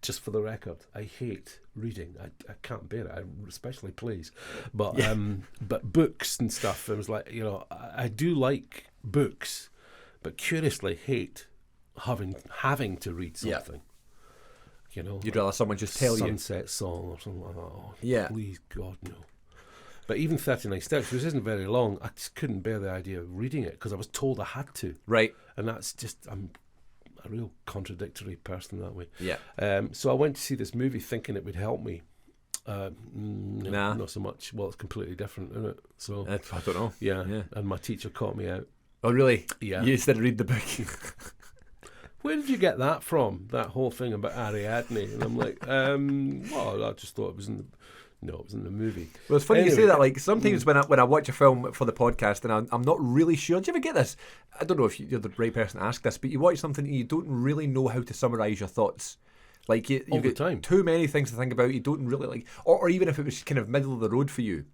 Just for the record, I hate reading. I can't bear it, especially plays. But books and stuff, it was like, I do like books, but curiously hate having to read something. You'd rather someone just tell you. Sunset Song or something like that. Oh, please, God, no. But even 39 Steps, which isn't very long, I just couldn't bear the idea of reading it because I was told I had to. Right. And that's just, I'm a real contradictory person that way. Yeah. So I went to see this movie thinking it would help me. Nah. Not so much. Well, it's completely different, isn't it? So I don't know. Yeah. And my teacher caught me out. Oh, really? Yeah. You instead of read the book. Where did you get that from? That whole thing about Ariadne? And I'm like, well, I just thought it was in the... No, it was in the movie. Well, it's funny you say that. Like sometimes when I watch a film for the podcast and I'm not really sure. Do you ever get this? I don't know if you're the right person to ask this, but you watch something and you don't really know how to summarise your thoughts. Like you get too many things to think about. You don't really like, or even if it was kind of middle of the road for you.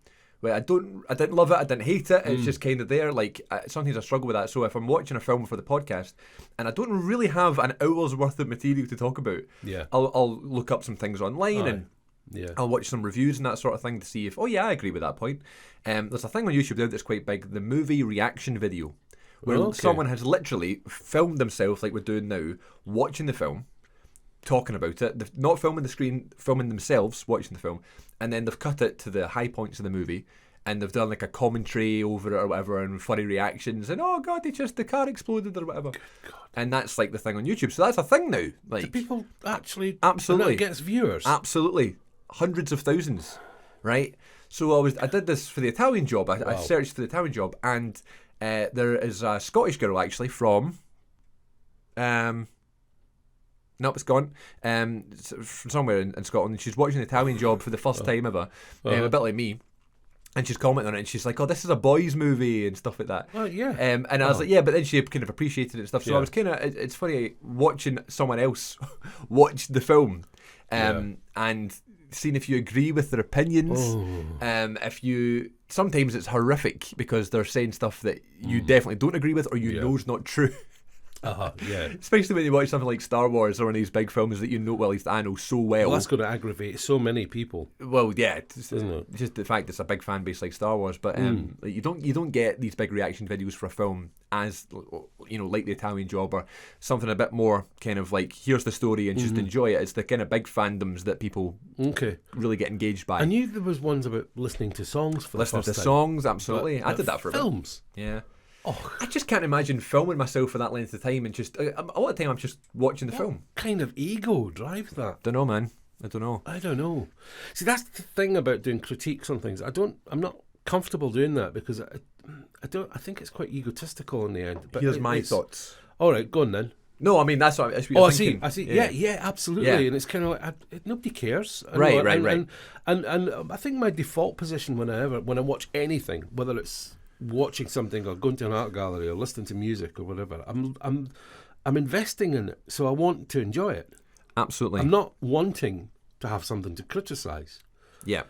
Well, I didn't love it. I didn't hate it. It's just kind of there. Like sometimes I struggle with that. So if I'm watching a film for the podcast and I don't really have an hour's worth of material to talk about, I'll look up some things online and. Yeah. I'll watch some reviews and that sort of thing to see if, I agree with that point. There's a thing on YouTube now that's quite big, the movie reaction video, where someone has literally filmed themselves like we're doing now, watching the film, talking about it. They've not filming the screen, filming themselves watching the film, and then they've cut it to the high points of the movie, and they've done like a commentary over it or whatever, and funny reactions, and oh god, the car exploded or whatever. Good God. And that's like the thing on YouTube. So that's a thing now. Like, Do people actually... absolutely. And that gets viewers? Absolutely. Hundreds of thousands, right? So I did this for the Italian Job. I searched for the Italian Job, and there is a Scottish girl actually from... Nope, it's gone. From somewhere in Scotland. She's watching the Italian Job for the first time ever, a bit like me. And she's commenting on it, and she's like, "Oh, this is a boys' movie," and stuff like that. Oh, yeah. And I was like, "Yeah," but then she kind of appreciated it and stuff. So I was kind of, it's funny watching someone else watch the film, and seeing if you agree with their opinions. If you, sometimes it's horrific because they're saying stuff that you definitely don't agree with, or you know is not true. Yeah. Especially when you watch something like Star Wars or one of these big films that you know, well, at least I know so well. Well, that's going to aggravate so many people. Well, yeah, Isn't it? just the fact it's a big fan base like Star Wars, but like, you don't get these big reaction videos for a film as, you know, like the Italian Job or something a bit more kind of like, here's the story and just enjoy it. It's the kind of big fandoms that people really get engaged by. I knew there was ones about listening to songs for listening the to first time. songs, absolutely. I did that for films. A bit. Yeah. I just can't imagine filming myself for that length of time and just a lot of the time I'm just watching the film. What kind of ego drives that? Don't know, man. I don't know. See, that's the thing about doing critiques on things. I'm not comfortable doing that because I think it's quite egotistical in the end. But here's my thoughts. All right, go on then. No, I mean that's what you're thinking. I see. Yeah, absolutely. Yeah. And it's kind of like nobody cares. Right. And I think my default position when I watch anything, whether it's watching something or going to an art gallery or listening to music or whatever, I'm investing in it, so I want to enjoy it. Absolutely. I'm not wanting to have something to criticise. Yeah.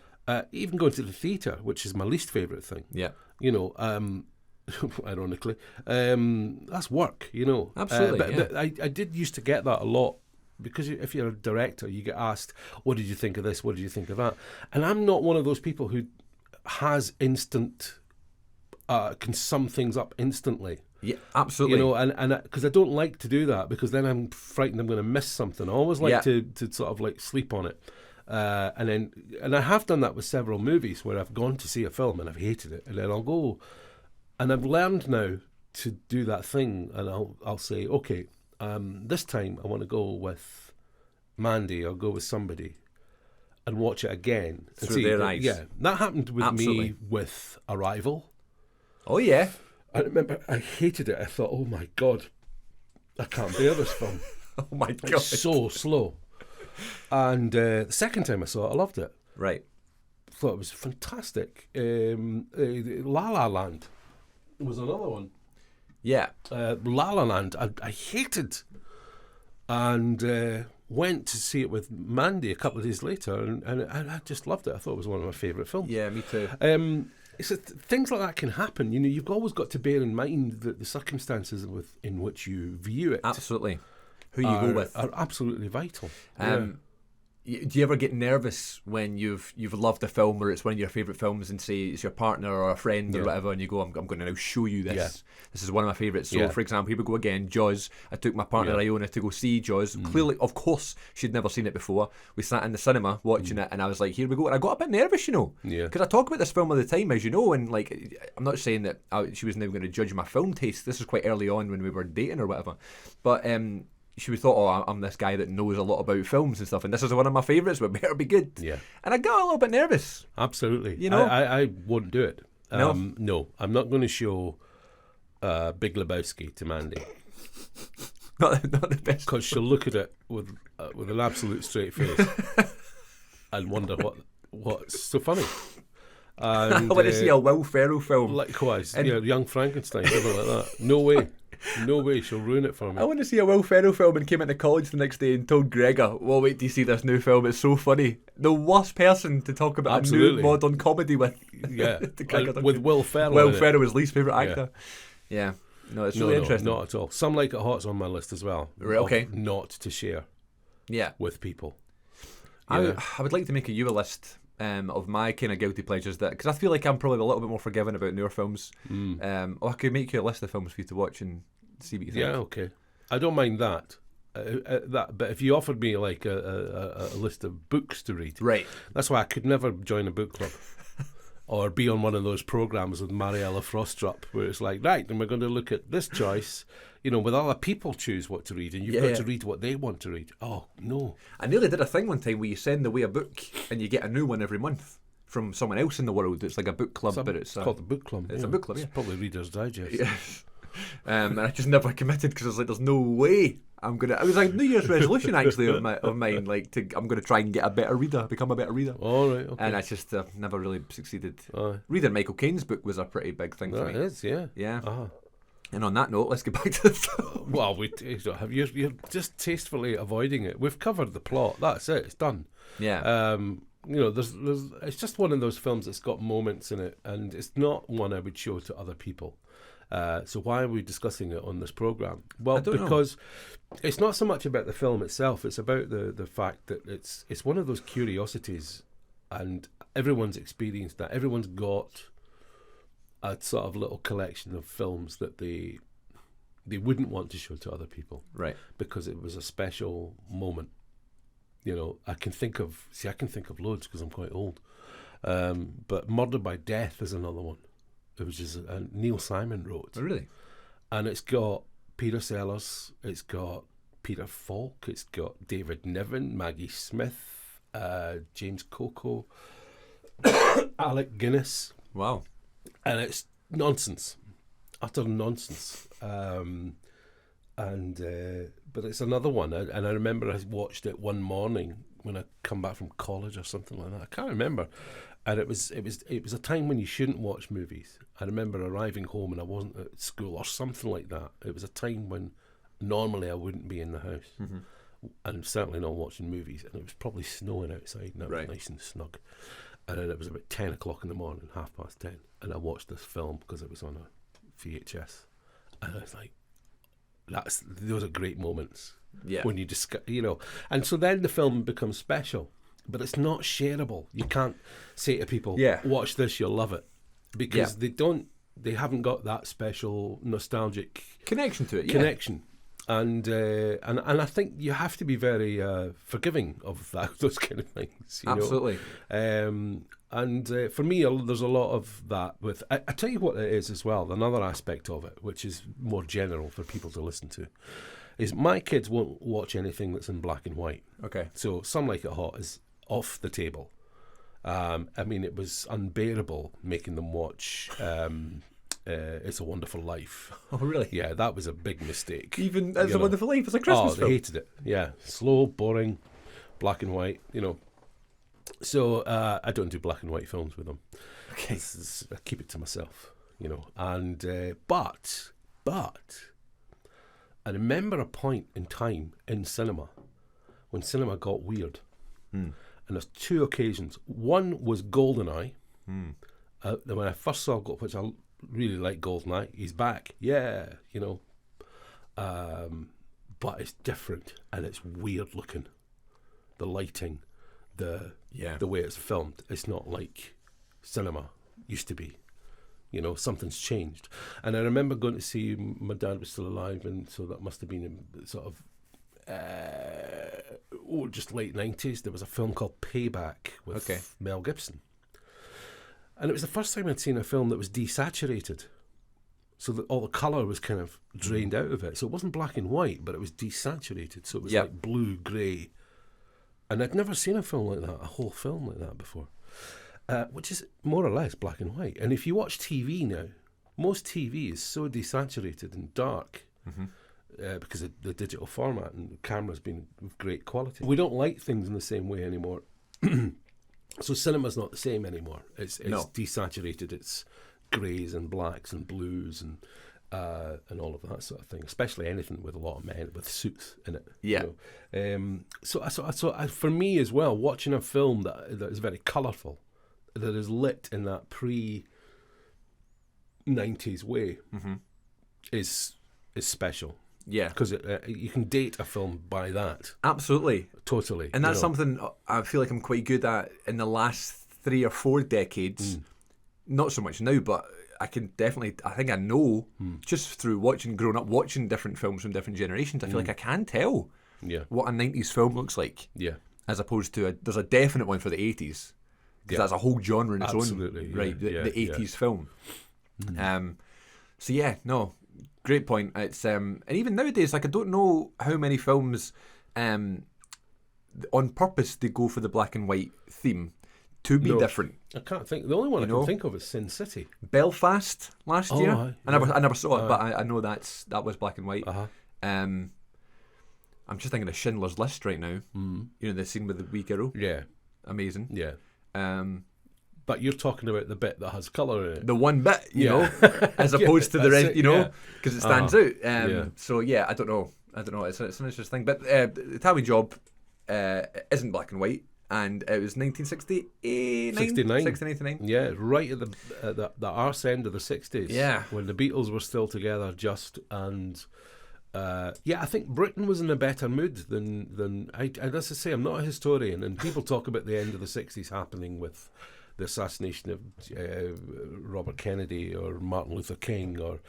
Even going to the theatre, which is my least favourite thing. Yeah. You know, ironically, that's work. You know. Absolutely. But I did used to get that a lot. Because if you're a director, you get asked, what did you think of this? What did you think of that? And I'm not one of those people who has instant... can sum things up instantly. Yeah, absolutely. You know, and because I don't like to do that, because then I'm frightened I'm going to miss something. I always like to sort of like sleep on it. And I have done that with several movies where I've gone to see a film and I've hated it, and then I'll go, and I've learned now to do that thing, and I'll say, okay, this time I want to go with Mandy or go with somebody and watch it again. Through their eyes. Yeah, that happened with me with Arrival. Oh, yeah. I remember I hated it. I thought, oh my God, I can't bear this film. Oh my God. It's so slow. And the second time I saw it, I loved it. Right. Thought it was fantastic. La La Land was another one. Yeah. La La Land, I hated. And went to see it with Mandy a couple of days later, and I just loved it. I thought it was one of my favourite films. Yeah, me too. It's things like that can happen. You know, you've always got to bear in mind that the circumstances in which you view it, absolutely, who you go with, are absolutely vital. Do you ever get nervous when you've loved a film or it's one of your favourite films, and say it's your partner or a friend or whatever, and you go, I'm going to now show you this. Yeah. This is one of my favourites. So, for example, here we go again, Jaws. I took my partner Iona to go see Jaws. Clearly, of course, she'd never seen it before. We sat in the cinema watching it, and I was like, here we go. And I got a bit nervous, you know, because I talk about this film all the time, as you know, and like, I'm not saying that she was never going to judge my film taste. This was quite early on when we were dating or whatever. But she would thought, oh, I'm this guy that knows a lot about films and stuff, and this is one of my favourites, but better be good. Yeah. And I got a little bit nervous. Absolutely. You know? I wouldn't do it. No, I'm not going to show Big Lebowski to Mandy. not the best. Because she'll look at it with an absolute straight face and wonder what's so funny. And, I want to see a Will Ferrell film. Likewise, Young Frankenstein, something like that. No way, she'll ruin it for me. I want to see a Will Ferrell film, and came into college the next day and told Gregor, well, wait till you see this new film, it's so funny. The worst person to talk about a new modern comedy with. Yeah, with Will Ferrell. Will Ferrell, his least favourite actor. Yeah. No, it's really interesting. Not at all. Some Like It Hot's on my list as well. Right, okay. Not to share with people. Yeah. I would like to make a list of my kind of guilty pleasures, that because I feel like I'm probably a little bit more forgiving about newer films. I could make you a list of films for you to watch and see what you think. Yeah, okay. I don't mind that. But if you offered me like a list of books to read, right? That's why I could never join a book club. or be on one of those programs with Mariella Frostrup where it's like, right, and we're going to look at this choice, with other people choose what to read, and you've got to read what they want to read. Oh, no. I nearly did a thing one time where you send away a book and you get a new one every month from someone else in the world. It's like a book club, but it's called the book club. It's a book club, It's probably Reader's Digest. Yes. And I just never committed because I was like, there's no way I'm going to... It was like New Year's resolution, actually, of mine. Like, I'm going to try and get a better reader, become a better reader. All right, okay. And I just never really succeeded. Reading Michael Caine's book was a pretty big thing for me. It is, yeah. Yeah. Uh-huh. And on that note, let's get back to the film. Well, you're just tastefully avoiding it. We've covered the plot. That's it. It's done. Yeah. There's it's just one of those films that's got moments in it, and it's not one I would show to other people. So why are we discussing it on this program? Well, because it's not so much about the film itself. It's about the fact that it's one of those curiosities, and everyone's experienced that. Everyone's got a sort of little collection of films that they wouldn't want to show to other people, right? Because it was a special moment. I can think of loads because I'm quite old. But Murder by Death is another one, which is Neil Simon wrote. Oh, really? And it's got Peter Sellers, it's got Peter Falk, it's got David Niven, Maggie Smith, James Coco, Alec Guinness. Wow. And it's nonsense, utter nonsense. But it's another one, and I remember I watched it one morning when I come back from college or something like that. I can't remember, and it was a time when you shouldn't watch movies. I remember arriving home and I wasn't at school or something like that. It was a time when normally I wouldn't be in the house, and certainly not watching movies. And it was probably snowing outside, and it was nice and snug. And then it was about 10 o'clock in the morning, 10:30, and I watched this film because it was on a VHS, and I was like, those are great moments. Yeah. When you discuss, and so then the film becomes special, but it's not shareable. You can't say to people, watch this, you'll love it, because they haven't got that special nostalgic connection to it. Connection. And I think you have to be very forgiving of those kind of things. Absolutely. For me, there's a lot of that. I tell you what it is as well. Another aspect of it, which is more general for people to listen to, is my kids won't watch anything that's in black and white. Okay. So Some Like It Hot is off the table. It was unbearable making them watch It's a Wonderful Life. Oh, really? Yeah, that was a big mistake. Even It's a Wonderful Life, it's a Christmas film. They hated it. Yeah, slow, boring, black and white, So I don't do black and white films with them. Okay. I keep it to myself, And but I remember a point in time in cinema when cinema got weird. And there's two occasions. One was GoldenEye. When I first saw, which I really like GoldenEye, he's back. Yeah, but it's different and it's weird looking. The lighting, the way it's filmed, it's not like cinema used to be. Something's changed. And I remember going to see, my dad was still alive, and so that must have been in sort of just late 90s. There was a film called Payback with Mel Gibson. And it was the first time I'd seen a film that was desaturated, so that all the colour was kind of drained out of it. So it wasn't black and white, but it was desaturated, so it was like blue, grey. And I'd never seen a film like that, a whole film like that before, which is more or less black and white. And if you watch TV now, most TV is so desaturated and dark because of the digital format, and the camera's been of great quality. We don't like things in the same way anymore. So cinema's not the same anymore. It's desaturated. It's greys and blacks and blues and all of that sort of thing. Especially anything with a lot of men with suits in it. Yeah. So for me as well, watching a film that is very colourful, that is lit in that pre-90s way, is special. Yeah, because you can date a film by that. Absolutely, totally, and that's something I feel like I'm quite good at in the last 3 or 4 decades. Not so much now, but I can definitely. I think I know just through growing up watching different films from different generations. I feel like I can tell what a 90s film looks like. Yeah, as opposed to there's a definite one for the 80s. because that's a whole genre in its Absolutely, own right. The 80s film. Mm-hmm. So yeah, no, great point. It's and even nowadays, like I don't know how many films, on purpose they go for the black and white theme to be different. I can't think. The only one I can think of is Sin City. Belfast last year. I never saw it, but I know that was black and white. I'm just thinking of Schindler's List right now. You know, the scene with the wee girl. Yeah, amazing. Yeah. But you're talking about the bit that has colour in it. The one bit, you know, as opposed to the rest, you know, because it stands out. So yeah, I don't know. It's an interesting thing. But the Italian Job isn't black and white, and it was 1969. Yeah, right at the arse end of the 60s. Yeah, when the Beatles were still together, and I think Britain was in a better mood than I. As I say, I'm not a historian, and people talk about the end of the 60s happening with the assassination of Robert Kennedy or Martin Luther King or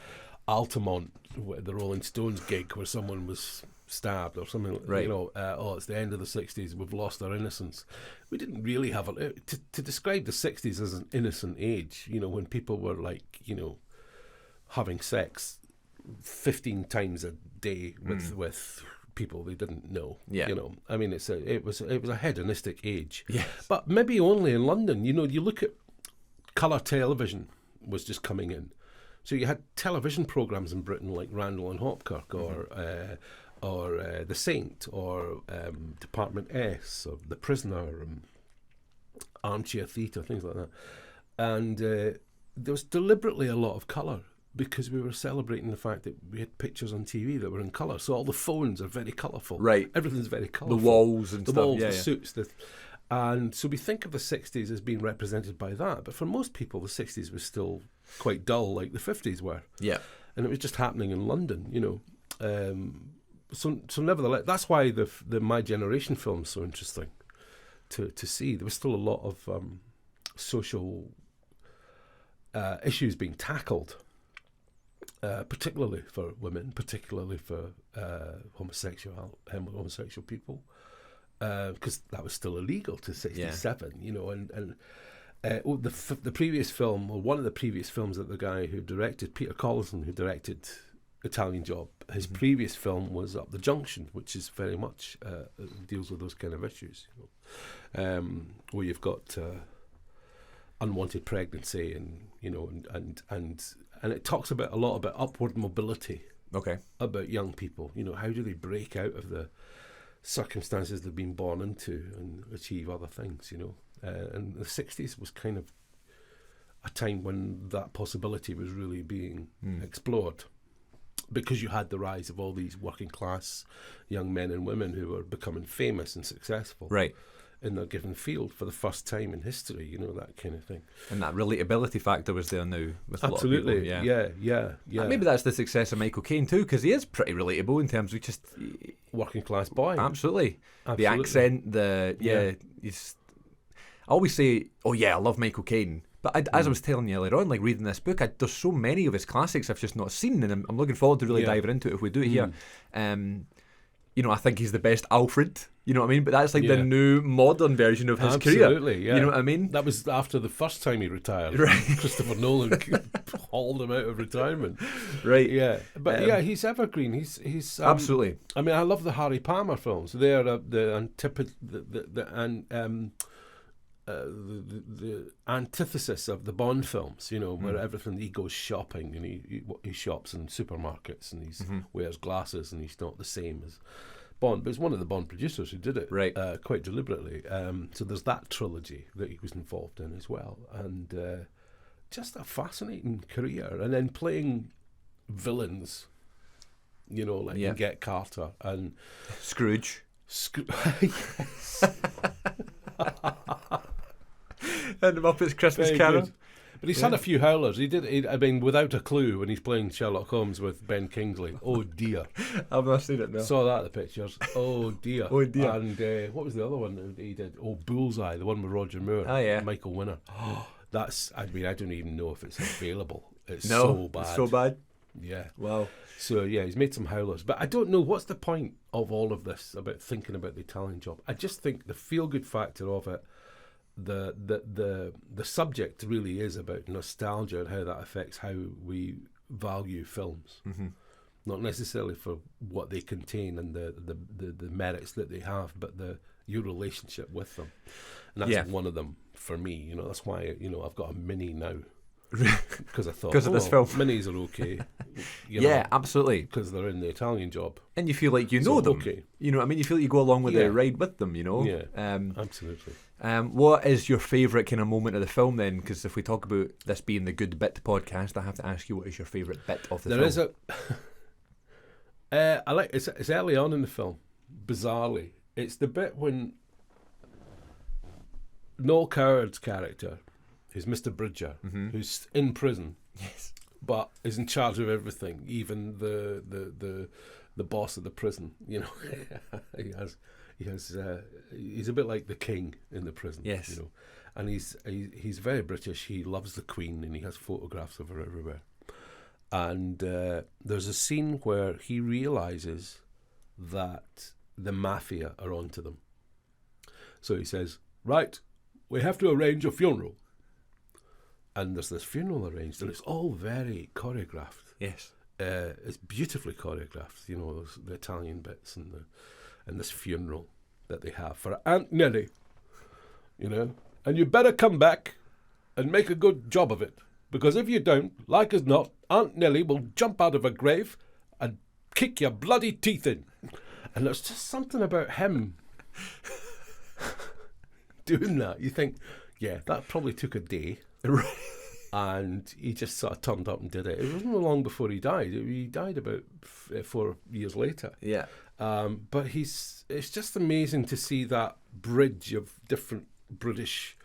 Altamont, the Rolling Stones gig where someone was stabbed or something. Right. You know, it's the end of the 60s. We've lost our innocence. We didn't really have to describe the 60s as an innocent age. You know, when people were like, you know, having sex 15 times a day with people they didn't know. Yeah. You know, I mean, it was a hedonistic age. Yes. But maybe only in London. You know, you look at colour television was just coming in, so you had television programs in Britain like Randall and Hopkirk or The Saint or Department S or The Prisoner and Armchair Theatre, things like that, and there was deliberately a lot of colour, because we were celebrating the fact that we had pictures on TV that were in colour. So all the phones are very colourful. Right. Everything's very colourful. The walls and the stuff. walls, Yeah, the suits. And so we think of the 60s as being represented by that. But for most people, the 60s was still quite dull, like the 50s were. Yeah. And it was just happening in London, you know. So nevertheless, that's why the My Generation film is so interesting to see. There was still a lot of social issues being tackled. Particularly for women, particularly for homosexual people, because that was still illegal to 67, you know. And the previous film, or one of the previous films that the guy who directed, Peter Collinson, who directed Italian Job, his previous film was Up the Junction, which is very much deals with those kind of issues, you know, where you've got unwanted pregnancy, and you know, and it talks a lot about upward mobility. Okay. About young people, you know, how do they break out of the circumstances they've been born into and achieve other things, you know. And the 60s was kind of a time when that possibility was really being explored, because you had the rise of all these working class young men and women who were becoming famous and successful. Right. In their given field for the first time in history, you know, that kind of thing. And that relatability factor was there now with a lot of people. Yeah. And maybe that's the success of Michael Caine too, because he is pretty relatable in terms of just working class boy. Absolutely. The accent, he's. I always say, oh yeah, I love Michael Caine. But as I was telling you earlier on, like reading this book, there's so many of his classics I've just not seen, and I'm looking forward to really diving into it if we do it here. You know, I think he's the best Alfred. You know what I mean? But that's like the new modern version of his career. Absolutely, yeah. You know what I mean? That was after the first time he retired. Right. Christopher Nolan hauled him out of retirement. Right. Yeah. But he's evergreen. He's absolutely. I mean, I love the Harry Palmer films. They are the antithesis of the Bond films, you know, where everything, he goes shopping and he shops in supermarkets and he wears glasses and he's not the same as Bond, but it's one of the Bond producers who did it quite deliberately. So there's that trilogy that he was involved in as well, and just a fascinating career. And then playing villains, you know, like in Get Carter and Scrooge. Yes. And the Muppets Christmas Carol. Good. But he's had a few howlers. I mean, Without a Clue, when he's playing Sherlock Holmes with Ben Kingsley. Oh dear. I've not seen it now. Saw that in the pictures. Oh dear. Oh dear. And what was the other one that he did? Oh, Bullseye, the one with Roger Moore. Oh yeah. Michael Winner. That's. I mean, I don't even know if it's available. It's no, so bad. It's so bad. Yeah. Wow. So yeah, he's made some howlers, but I don't know what's the point of all of this about thinking about the Italian Job. I just think the feel-good factor of it, the subject really is about nostalgia and how that affects how we value films. Mm-hmm. Not necessarily for what they contain and the merits that they have, but your relationship with them. And that's one of them for me. You know, that's why I've got a Mini now. Because I thought, because of this film, Minis are okay. Absolutely, because they're in the Italian job, and you feel like you know them. Okay. You know what I mean? You feel like you go along with the ride with them. You know. Yeah. Absolutely. What is your favourite kind of moment of the film then? Because if we talk about this being the Good Bit podcast, I have to ask you, what is your favourite bit of the film? There is I like it's early on in the film. Bizarrely, it's the bit when Noel Coward's character, who's Mr. Bridger, who's in prison, but is in charge of everything, even the boss of the prison. You know, he's a bit like the king in the prison. Yes, you know, and he's very British. He loves the Queen, and he has photographs of her everywhere. And there's a scene where he realizes that the mafia are onto them. So he says, "Right, we have to arrange a funeral." And there's this funeral arranged, and it's all very choreographed. Yes, it's beautifully choreographed. You know, the Italian bits and this funeral that they have for Aunt Nellie. You know, and you better come back and make a good job of it, because if you don't, like as not, Aunt Nellie will jump out of her grave and kick your bloody teeth in. And there's just something about him doing that. You think, yeah, that probably took a day. And he just sort of turned up and did it. It wasn't long before he died. He died about 4 years later. Yeah. But it's just amazing to see that bridge of different British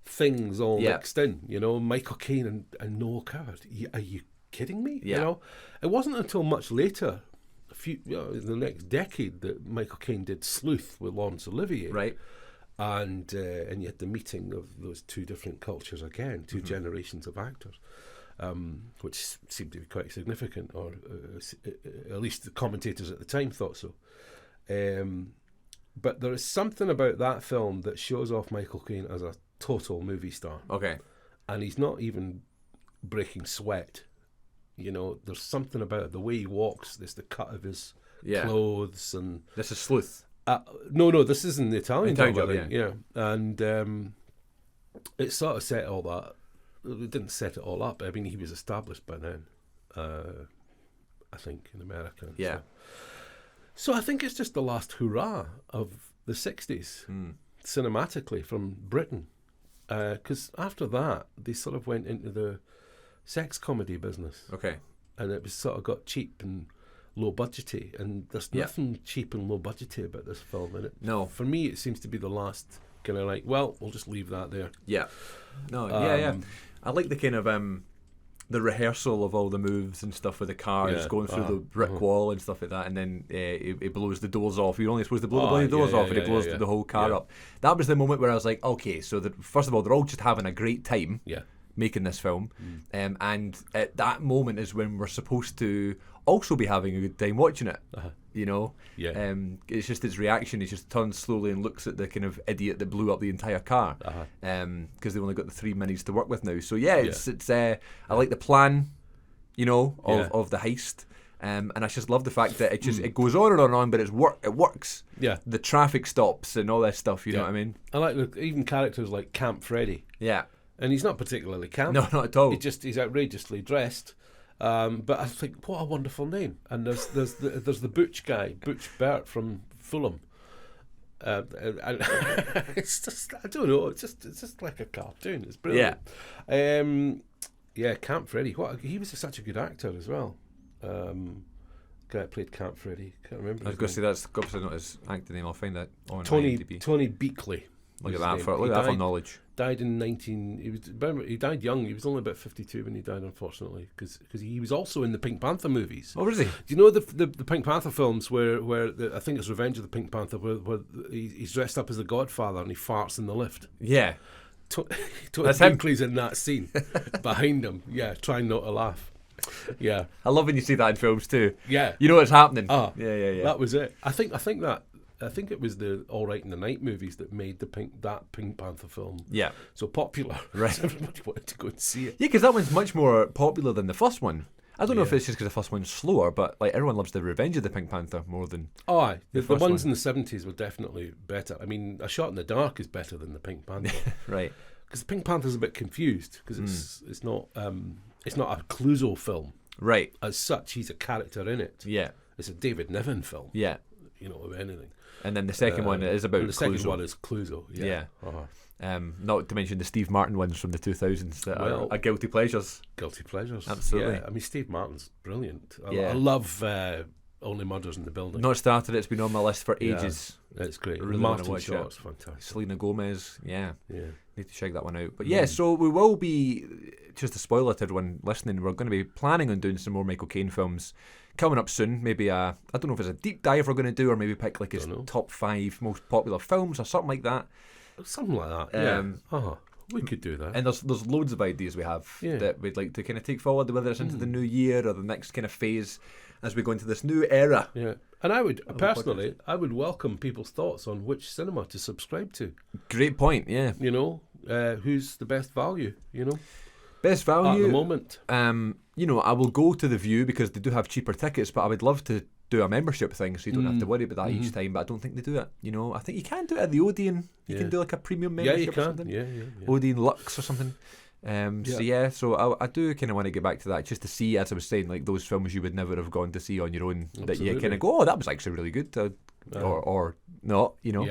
things all mixed in. You know, Michael Caine and Noel Coward. Are you kidding me? Yeah. You know, it wasn't until much later, the next decade, that Michael Caine did Sleuth with Laurence Olivier. Right. And you had the meeting of those two different cultures again, two generations of actors, which seemed to be quite significant, or at least the commentators at the time thought so. But there is something about that film that shows off Michael Caine as a total movie star. Okay. And he's not even breaking sweat. You know, there's something about it. The way he walks, there's the cut of his clothes. And this is Sleuth. No, this isn't the Italian job, yeah. And it sort of set all that. It didn't set it all up. I mean, he was established by then, I think, in America. Yeah. So I think it's just the last hurrah of the 60s, cinematically, from Britain. Because after that, they sort of went into the sex comedy business. Okay. And it was sort of got cheap and low budgety, and there's nothing cheap and low budgety about this film. And for me, it seems to be the last kind of like, well, we'll just leave that there. Yeah. No. Yeah. I like the kind of the rehearsal of all the moves and stuff with the cars going through the brick wall and stuff like that, and then it blows the doors off. You're only supposed to blow the bloody doors off, and it blows the whole car up. That was the moment where I was like, okay, so first of all, they're all just having a great time making this film, and at that moment is when we're supposed to also be having a good time watching it. You know, it's just its reaction. He just turns slowly and looks at the kind of idiot that blew up the entire car, because they've only got the 3 minutes to work with now. So it's I like the plan, you know, of the heist. And I just love the fact that it goes on and on, but it works. Yeah, the traffic stops and all that stuff. You know what I mean? I like even characters like Camp Freddy. Yeah, and he's not particularly camp. No, not at all. He's outrageously dressed. But I think, what a wonderful name. And there's the Butch guy, Butch Burt from Fulham. And it's just, I don't know, it's just like a cartoon. It's brilliant. Yeah. Camp Freddy. He was such a good actor as well. Guy that played Camp Freddy. Can't remember. I was going to say that's obviously not his acting name. I'll find that on IMDb. Tony Beakley. Look at that for knowledge. Died in he died young. He was only about 52 when he died, unfortunately, because he was also in the Pink Panther movies. Oh, was he? Do you know the Pink Panther films where I think it's Revenge of the Pink Panther, where he's dressed up as the Godfather and he farts in the lift? Yeah. Tony Beakley's in that scene behind him. Yeah, trying not to laugh. Yeah, I love when you see that in films too. Yeah, you know what's happening. Yeah. That was it. I think that I think it was the All Right in the Night movies that made that Pink Panther film Yeah. so popular. Right. Everybody wanted to go and see it. Yeah, because that one's much more popular than the first one. I don't know if Yeah. it's just because the first one's slower, but like everyone loves the Revenge of the Pink Panther more than. Oh, aye. The first ones one. in the 70s were definitely better. I mean, A Shot in the Dark is better than the Pink Panther. Right. Because the Pink Panther's a bit confused because it's not a Clouseau film Right. as such. He's a character in it. Yeah. It's a David Niven film. Yeah. You know, of anything. And then the second one is about and the second Clouseau. one is Clouseau. Yeah. Yeah. Uh-huh. Not to mention the Steve Martin ones from the 2000s that are guilty pleasures. Guilty pleasures. Absolutely. Yeah. I mean, Steve Martin's brilliant. Yeah. I love Only Murders in the Building. Not started. It's been on my list for ages. Yeah, it's great. Really wanna Martin watch Short's it. fantastic. Selena Gomez. Yeah. Yeah. Need to check that one out. But yeah, so we will be, just a spoiler to everyone listening, we're going to be planning on doing some more Michael Caine films coming up soon. Maybe I don't know if it's a deep dive we're going to do, or maybe pick like his top 5 most popular films or something like that. Something like that. Yeah. We could do that. And there's loads of ideas we have that we'd like to kind of take forward, whether it's into the new year or the next kind of phase as we go into this new era. Yeah. And I would personally, I would welcome people's thoughts on which cinema to subscribe to. Great point. Yeah. You know, who's the best value? You know, best value at the moment. You know, I will go to the View because they do have cheaper tickets, but I would love to do a membership thing so you don't have to worry about that each time. But I don't think they do it. You know, I think you can do it at the Odeon. You can do like a premium membership. Yeah, you can. Or something. Yeah. Odeon Lux or something. So I do kind of want to get back to that just to see, as I was saying, like those films you would never have gone to see on your own. Absolutely. That you kind of go, oh, that was actually really good, or not, you know.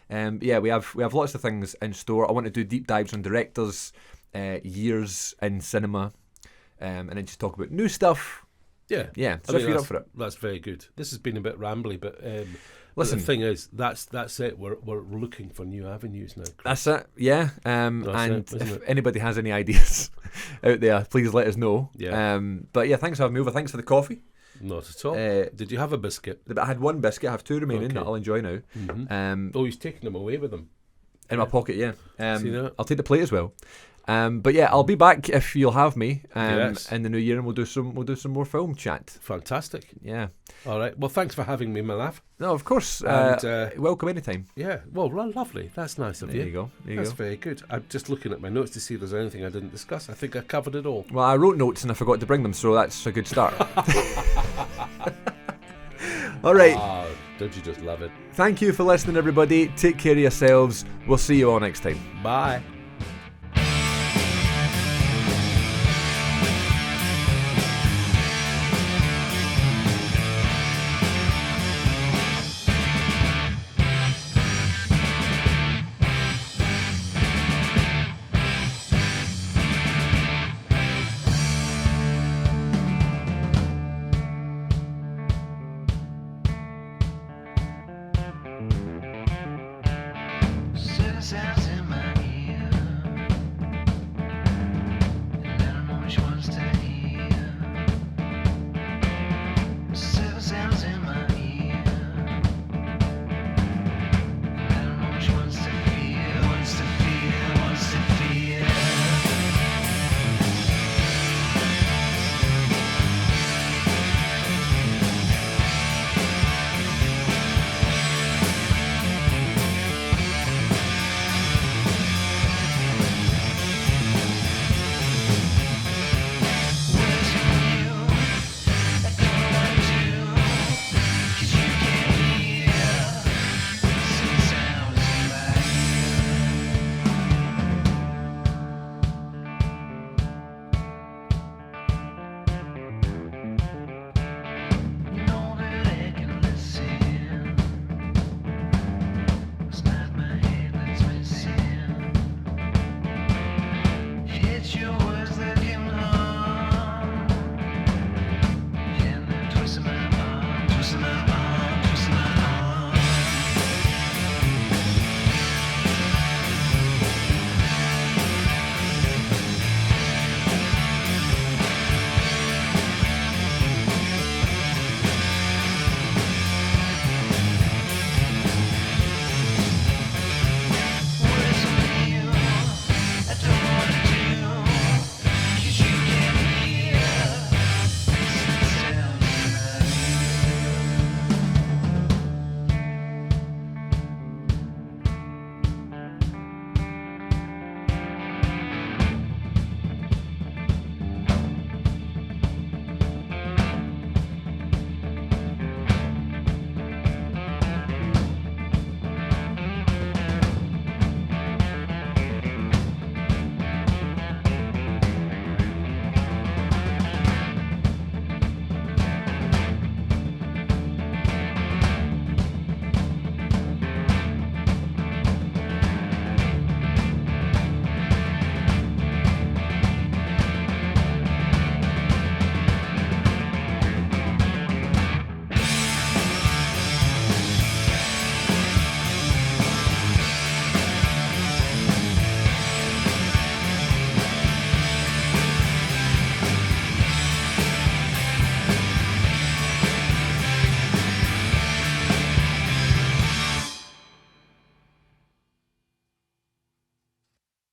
Yeah. We have lots of things in store. I want to do deep dives on directors, years in cinema, and then just talk about new stuff. Yeah. So if you're up for it, that's very good. This has been a bit rambly, but listen. The thing is, that's it. We're looking for new avenues now, Chris. That's it. Yeah. That's and it, if anybody has any ideas out there, please let us know. Yeah. But yeah, thanks for having me over. Thanks for the coffee. Not at all. Did you have a biscuit? I had one biscuit. I have 2 remaining that I'll enjoy now. Oh, he's taking them away with him. In my pocket, yeah. See that? I'll take the plate as well. But yeah, I'll be back if you'll have me Yes. in the new year, and we'll do some more film chat. Fantastic. Yeah. All right. Well, thanks for having me, my love. No, of course. And, welcome anytime. Yeah. Well, lovely. That's nice of you. There you go. That's very good. I'm just looking at my notes to see if there's anything I didn't discuss. I think I covered it all. Well, I wrote notes and I forgot to bring them, so that's a good start. All right. Ah, don't you just love it? Thank you for listening, everybody. Take care of yourselves. We'll see you all next time. Bye.